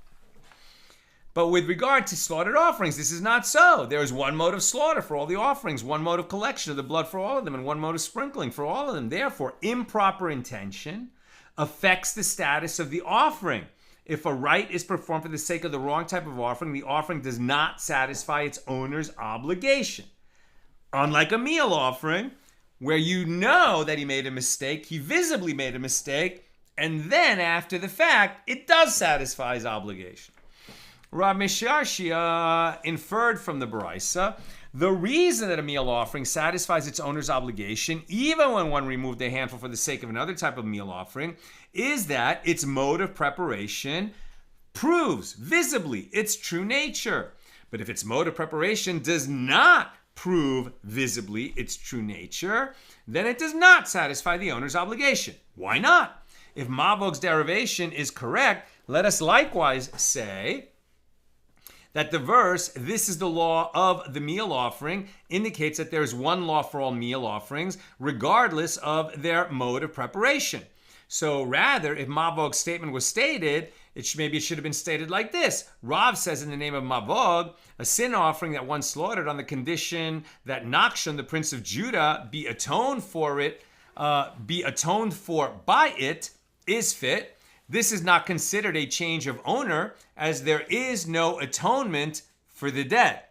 A: But with regard to slaughtered offerings, this is not so. There is one mode of slaughter for all the offerings, one mode of collection of the blood for all of them, and one mode of sprinkling for all of them. Therefore, improper intention affects the status of the offering. If a rite is performed for the sake of the wrong type of offering, the offering does not satisfy its owner's obligation. Unlike a meal offering, where you know that he made a mistake, he visibly made a mistake, and then after the fact, it does satisfy his obligation. Rav Misharshia inferred from the Baraisa, the reason that a meal offering satisfies its owner's obligation, even when one removed a handful for the sake of another type of meal offering, is that its mode of preparation proves visibly its true nature. But if its mode of preparation does not prove visibly its true nature, then it does not satisfy the owner's obligation. Why not? If Mavog's derivation is correct, let us likewise say that the verse, this is the law of the meal offering, indicates that there is one law for all meal offerings, regardless of their mode of preparation. So rather, if Mavog's statement was stated, maybe it should have been stated like this. Rav says in the name of Mavog, a sin offering that one slaughtered on the condition that Nahshon, the prince of Judah, be atoned for by it, is fit. This is not considered a change of owner, as there is no atonement for the dead.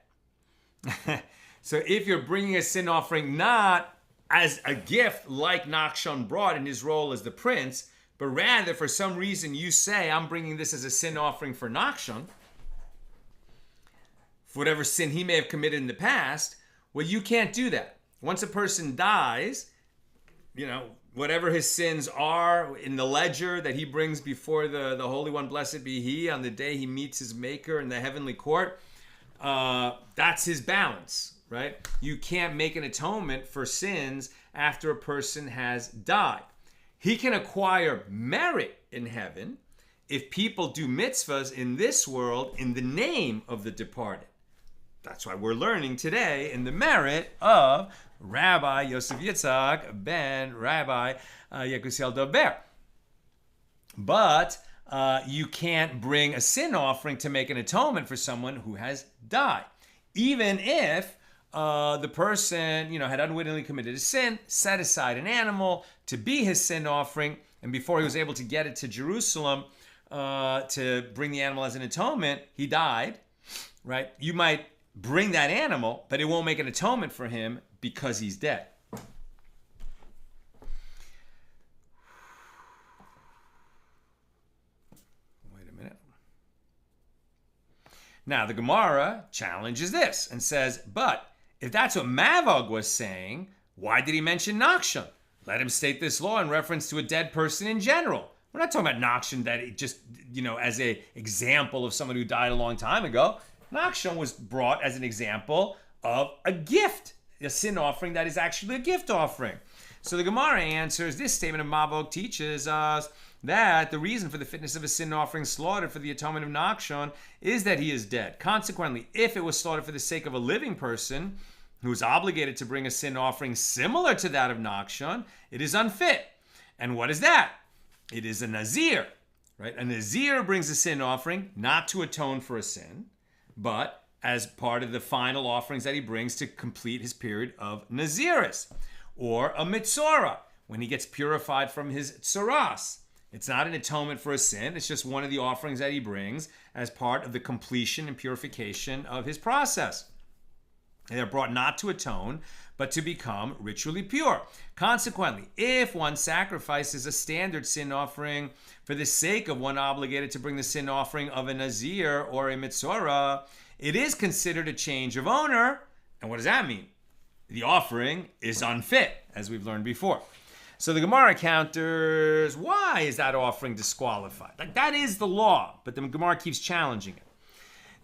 A: So if you're bringing a sin offering not as a gift like Nahshon brought in his role as the prince, but rather for some reason you say, I'm bringing this as a sin offering for Nahshon, for whatever sin he may have committed in the past, well, you can't do that. Once a person dies, whatever his sins are in the ledger that he brings before the Holy One, blessed be he, on the day he meets his maker in the heavenly court, that's his balance, right? You can't make an atonement for sins after a person has died. He can acquire merit in heaven if people do mitzvahs in this world in the name of the departed. That's why we're learning today in the merit of Rabbi Yosef Yitzhak ben Rabbi Yekusiel Dober. But you can't bring a sin offering to make an atonement for someone who has died. Even if the person, had unwittingly committed a sin, set aside an animal to be his sin offering, and before he was able to get it to Jerusalem to bring the animal as an atonement, he died, right? You might bring that animal, but it won't make an atonement for him because he's dead. Wait a minute. Now, the Gemara challenges this and says, but if that's what Mavog was saying, why did he mention Nahshon? Let him state this law in reference to a dead person in general. We're not talking about Nahshon that it just, as an example of someone who died a long time ago. Nahshon was brought as an example of a gift, a sin offering that is actually a gift offering. So the Gemara answers, this statement of Mavog teaches us that the reason for the fitness of a sin offering slaughtered for the atonement of Nahshon is that he is dead. Consequently, if it was slaughtered for the sake of a living person who is obligated to bring a sin offering similar to that of Nahshon, it is unfit. And what is that? It is a Nazir, right? A Nazir brings a sin offering not to atone for a sin, but as part of the final offerings that he brings to complete his period of Naziris. Or a Mitzorah, when he gets purified from his Tzoras. It's not an atonement for a sin, it's just one of the offerings that he brings as part of the completion and purification of his process. And they're brought not to atone, but to become ritually pure. Consequently, if one sacrifices a standard sin offering for the sake of one obligated to bring the sin offering of a Nazir or a Mitzorah, it is considered a change of owner. And what does that mean? The offering is unfit, as we've learned before. So the Gemara counters, why is that offering disqualified? Like, that is the law, but the Gemara keeps challenging it.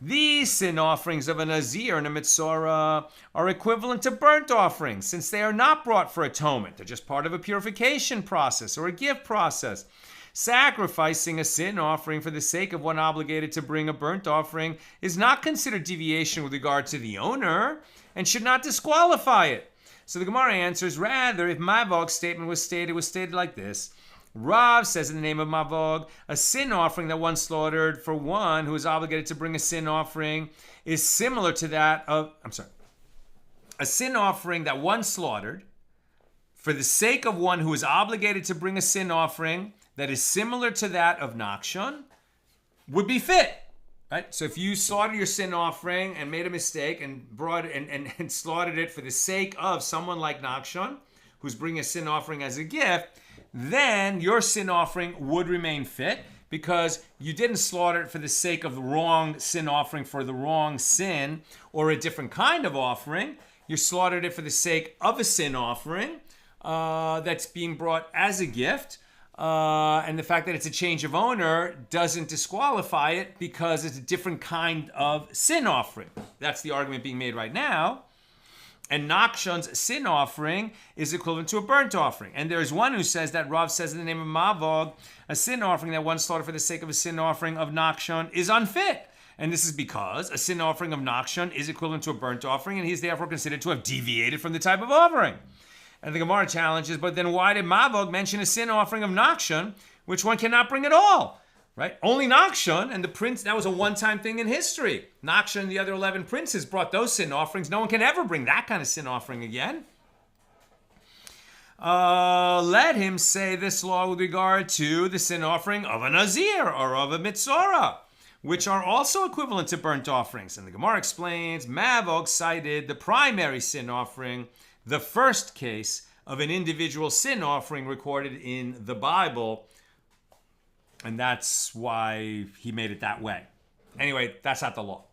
A: These sin offerings of a Nazir and a Mitzorah are equivalent to burnt offerings, since they are not brought for atonement. They're just part of a purification process or a gift process. Sacrificing a sin offering for the sake of one obligated to bring a burnt offering is not considered deviation with regard to the owner and should not disqualify it. So the Gemara answers, rather, if Mavog's statement was stated like this. Rav says in the name of Mavog, a sin offering that one slaughtered for one who is obligated to bring a sin offering is similar to that of, a sin offering that one slaughtered for the sake of one who is obligated to bring a sin offering that is similar to that of Nahshon would be fit. Right? So if you slaughtered your sin offering and made a mistake and brought and slaughtered it for the sake of someone like Nahshon, who's bringing a sin offering as a gift, then your sin offering would remain fit because you didn't slaughter it for the sake of the wrong sin offering for the wrong sin or a different kind of offering. You slaughtered it for the sake of a sin offering that's being brought as a gift. And the fact that it's a change of owner doesn't disqualify it because it's a different kind of sin offering. That's the argument being made right now. And Nahshon's sin offering is equivalent to a burnt offering. And there's one who says that Rav says in the name of Mavog, a sin offering that one slaughtered for the sake of a sin offering of Nahshon is unfit. And this is because a sin offering of Nahshon is equivalent to a burnt offering, and he is therefore considered to have deviated from the type of offering. And the Gemara challenges, but then why did Mavog mention a sin offering of Nahshon, which one cannot bring at all? Right? Only Nahshon and the prince, that was a one-time thing in history. Nahshon and the other 11 princes brought those sin offerings. No one can ever bring that kind of sin offering again. Let him say this law with regard to the sin offering of a Nazir or of a Mitzorah, which are also equivalent to burnt offerings. And the Gemara explains, Mavog cited the primary sin offering, the first case of an individual sin offering recorded in the Bible, and that's why he made it that way. Anyway, that's not the law.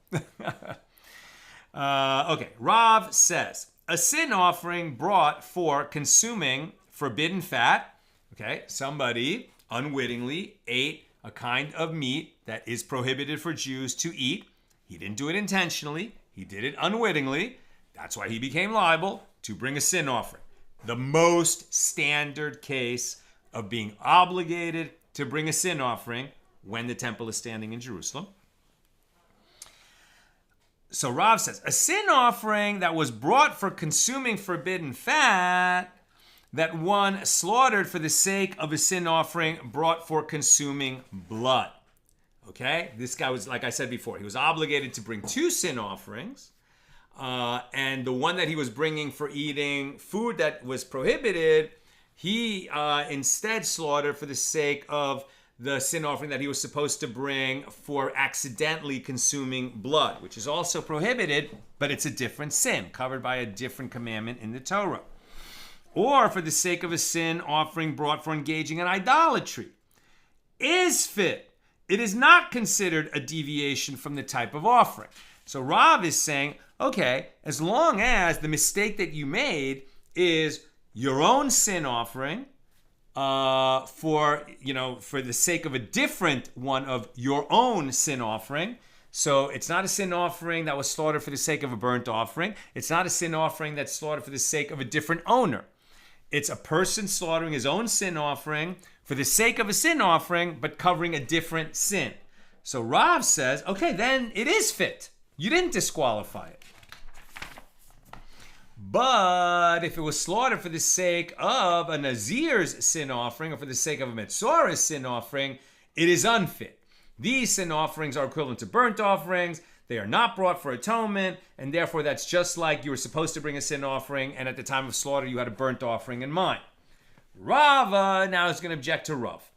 A: Okay, Rav says, a sin offering brought for consuming forbidden fat. Okay, somebody unwittingly ate a kind of meat that is prohibited for Jews to eat. He didn't do it intentionally. He did it unwittingly. That's why he became liable to bring a sin offering. The most standard case of being obligated to bring a sin offering when the temple is standing in Jerusalem. So Rav says, a sin offering that was brought for consuming forbidden fat that one slaughtered for the sake of a sin offering brought for consuming blood. Okay? This guy was, like I said before, he was obligated to bring two sin offerings. And the one that he was bringing for eating food that was prohibited, he instead slaughtered for the sake of the sin offering that he was supposed to bring for accidentally consuming blood, which is also prohibited, but it's a different sin, covered by a different commandment in the Torah. Or for the sake of a sin offering brought for engaging in idolatry. Is fit. It is not considered a deviation from the type of offering. So Rav is saying, okay, as long as the mistake that you made is your own sin offering for the sake of a different one of your own sin offering. So it's not a sin offering that was slaughtered for the sake of a burnt offering. It's not a sin offering that's slaughtered for the sake of a different owner. It's a person slaughtering his own sin offering for the sake of a sin offering, but covering a different sin. So Rav says, okay, then it is fit. You didn't disqualify it. But if it was slaughtered for the sake of a Nazir's sin offering or for the sake of a Mitzorah's sin offering, it is unfit. These sin offerings are equivalent to burnt offerings. They are not brought for atonement, and therefore that's just like you were supposed to bring a sin offering, and at the time of slaughter you had a burnt offering in mind. Rava now is going to object to Rav.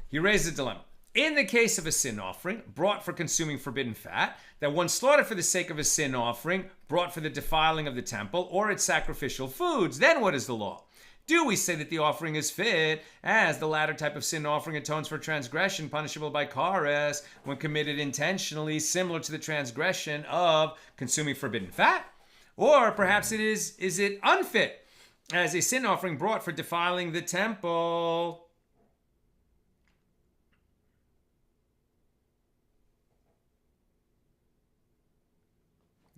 A: He raises a dilemma. In the case of a sin offering brought for consuming forbidden fat, that one slaughtered for the sake of a sin offering, brought for the defiling of the temple or its sacrificial foods, then what is the law? Do we say that the offering is fit, as the latter type of sin offering atones for transgression punishable by kares when committed intentionally, similar to the transgression of consuming forbidden fat? Or perhaps is it unfit, as a sin offering brought for defiling the temple?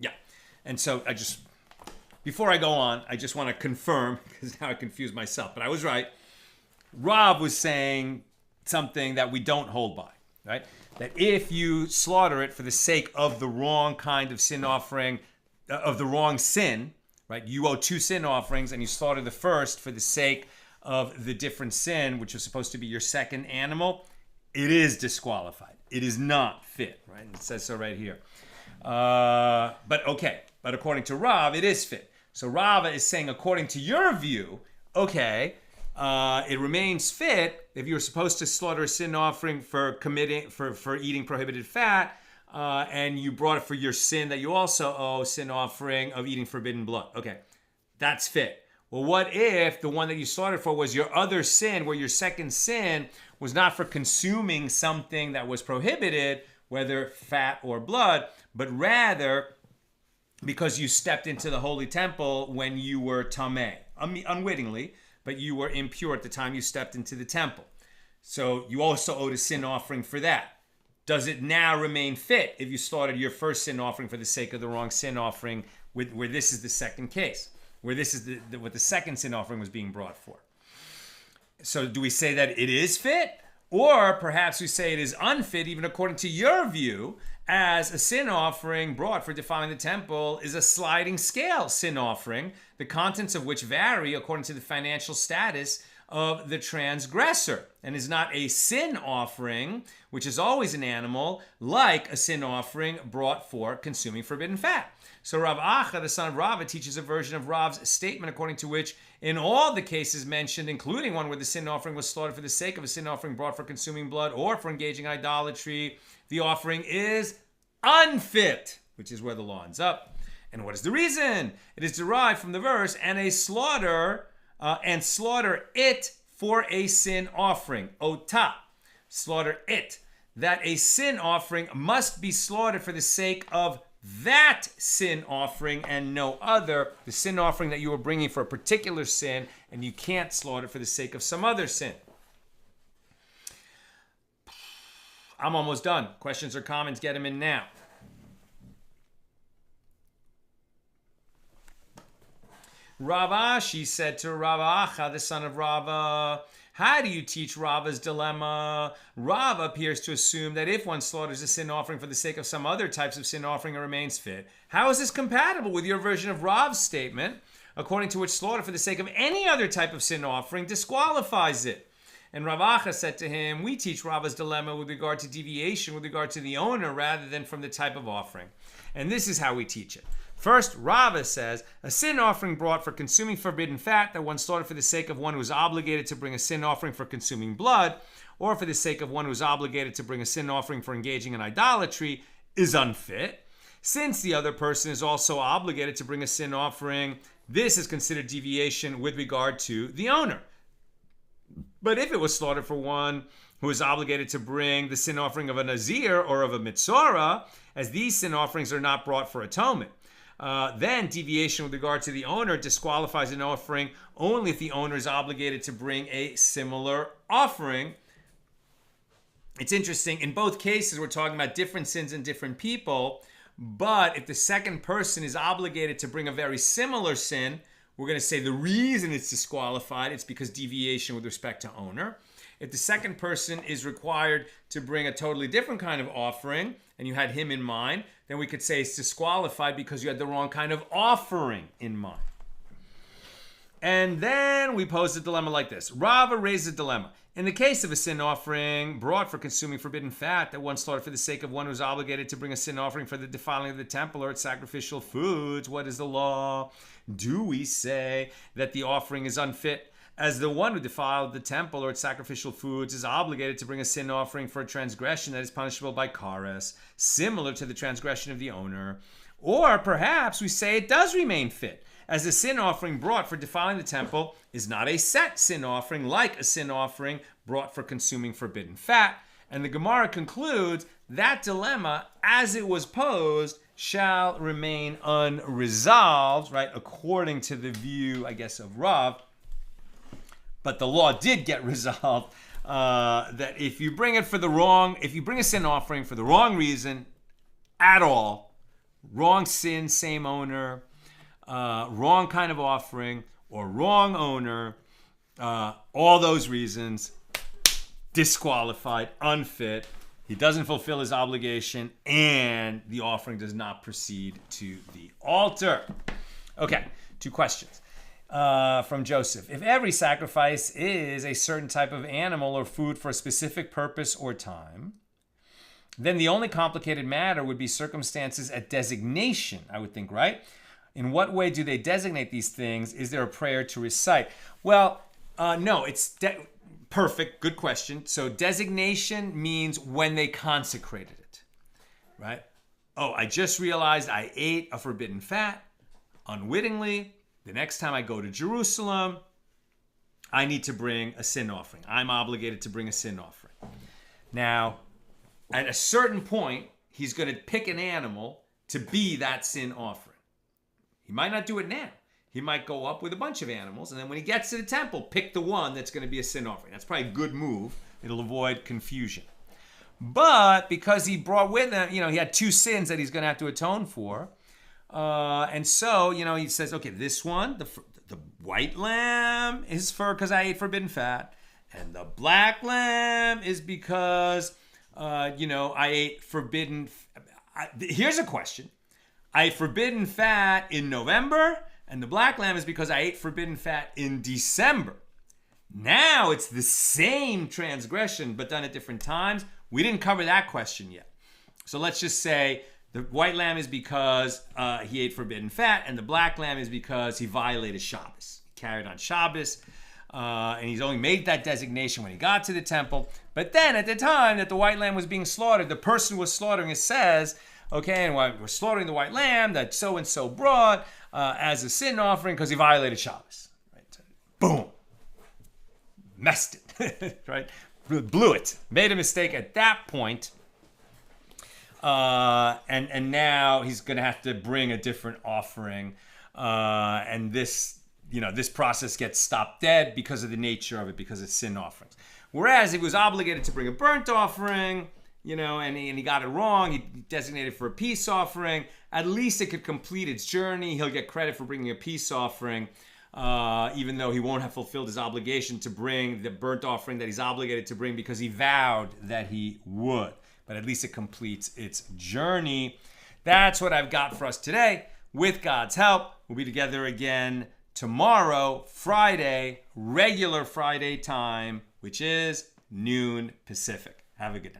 A: Yeah. And so before I go on, I just want to confirm, because now I confused myself, but I was right. Rav was saying something that we don't hold by, right? That if you slaughter it for the sake of the wrong kind of sin offering, of the wrong sin, right? You owe two sin offerings and you slaughter the first for the sake of the different sin, which is supposed to be your second animal, it is disqualified. It is not fit, right? And it says so right here. But according to Rav, it is fit. So Rav is saying, according to your view, okay, it remains fit if you're supposed to slaughter a sin offering for eating prohibited fat, and you brought it for your sin that you also owe, sin offering of eating forbidden blood. Okay, that's fit. Well, what if the one that you slaughtered for was your other sin, where your second sin was not for consuming something that was prohibited, whether fat or blood, but rather because you stepped into the holy temple when you were tameh, unwittingly, but you were impure at the time you stepped into the temple. So you also owed a sin offering for that. Does it now remain fit if you slaughtered your first sin offering for the sake of the wrong sin offering, where this is the second case, where this is what the second sin offering was being brought for? So do we say that it is fit? Or perhaps we say it is unfit, even according to your view, as a sin offering brought for defiling the temple is a sliding scale sin offering, the contents of which vary according to the financial status of the transgressor, and is not a sin offering, which is always an animal, like a sin offering brought for consuming forbidden fat. So Rav Acha, the son of Rava, teaches a version of Rav's statement according to which, in all the cases mentioned, including one where the sin offering was slaughtered for the sake of a sin offering brought for consuming blood or for engaging in idolatry, the offering is unfit, which is where the law ends up. And what is the reason? It is derived from the verse, and slaughter it for a sin offering. Ota, slaughter it. That a sin offering must be slaughtered for the sake of that sin offering and no other. The sin offering that you were bringing for a particular sin, and you can't slaughter for the sake of some other sin. I'm almost done. Questions or comments, get them in now. Rav Ashi said to Rav Acha, the son of Rava, how do you teach Rava's dilemma? Rava appears to assume that if one slaughters a sin offering for the sake of some other types of sin offering, it remains fit. How is this compatible with your version of Rav's statement, according to which slaughter for the sake of any other type of sin offering disqualifies it? And Rav Acha said to him, we teach Rava's dilemma with regard to deviation, with regard to the owner, rather than from the type of offering. And this is how we teach it. First, Rava says, a sin offering brought for consuming forbidden fat that one slaughtered for the sake of one who is obligated to bring a sin offering for consuming blood, or for the sake of one who is obligated to bring a sin offering for engaging in idolatry, is unfit. Since the other person is also obligated to bring a sin offering, this is considered deviation with regard to the owner. But if it was slaughtered for one who is obligated to bring the sin offering of a Nazir or of a Mitzorah, as these sin offerings are not brought for atonement, then deviation with regard to the owner disqualifies an offering only if the owner is obligated to bring a similar offering. It's interesting, in both cases we're talking about different sins and different people, but if the second person is obligated to bring a very similar sin, we're going to say the reason it's disqualified, it's because deviation with respect to owner. If the second person is required to bring a totally different kind of offering, and you had him in mind, then we could say it's disqualified because you had the wrong kind of offering in mind. And then we pose a dilemma like this. Rava raises a dilemma. In the case of a sin offering brought for consuming forbidden fat that one slaughtered for the sake of one who is obligated to bring a sin offering for the defiling of the temple or its sacrificial foods, what is the law? Do we say that the offering is unfit, as the one who defiled the temple or its sacrificial foods is obligated to bring a sin offering for a transgression that is punishable by kares, similar to the transgression of the owner. Or perhaps we say it does remain fit, as the sin offering brought for defiling the temple is not a set sin offering like a sin offering brought for consuming forbidden fat. And the Gemara concludes that dilemma, as it was posed, shall remain unresolved, right, according to the view, I guess, of Rav. But the law did get resolved that if you bring a sin offering for the wrong reason at all, wrong sin, same owner, wrong kind of offering, or wrong owner, all those reasons, disqualified, unfit, he doesn't fulfill his obligation, and the offering does not proceed to the altar. Okay, 2 questions. From Joseph. If every sacrifice is a certain type of animal or food for a specific purpose or time, then the only complicated matter would be circumstances at designation, I would think, right? In what way do they designate these things? Is there a prayer to recite? Well, no, it's perfect. Good question. So designation means when they consecrated it, right? Oh, I just realized I ate a forbidden fat unwittingly. The next time I go to Jerusalem, I need to bring a sin offering. I'm obligated to bring a sin offering. Now, at a certain point, he's going to pick an animal to be that sin offering. He might not do it now. He might go up with a bunch of animals, and then when he gets to the temple, pick the one that's going to be a sin offering. That's probably a good move. It'll avoid confusion. But because he brought with him, he had 2 sins that he's going to have to atone for. And so, he says, okay, this one, the white lamb is because I ate forbidden fat. And the black lamb is because, I ate forbidden. Here's a question. I ate forbidden fat in November, and the black lamb is because I ate forbidden fat in December. Now it's the same transgression, but done at different times. We didn't cover that question yet. So let's just say the white lamb is because he ate forbidden fat, and the black lamb is because he violated Shabbos. He carried on Shabbos, and he's only made that designation when he got to the temple. But then at the time that the white lamb was being slaughtered, the person who was slaughtering it says, okay, and we're slaughtering the white lamb that so-and-so brought as a sin offering because he violated Shabbos. Right? Boom. Messed it, right? Blew it. Made a mistake at that point. And now he's going to have to bring a different offering. And this process gets stopped dead because of the nature of it, because it's sin offerings. Whereas he was obligated to bring a burnt offering, and he got it wrong. He designated for a peace offering. At least it could complete its journey. He'll get credit for bringing a peace offering, even though he won't have fulfilled his obligation to bring the burnt offering that he's obligated to bring because he vowed that he would. But at least it completes its journey. That's what I've got for us today. With God's help, we'll be together again tomorrow, Friday, regular Friday time, which is noon Pacific. Have a good day.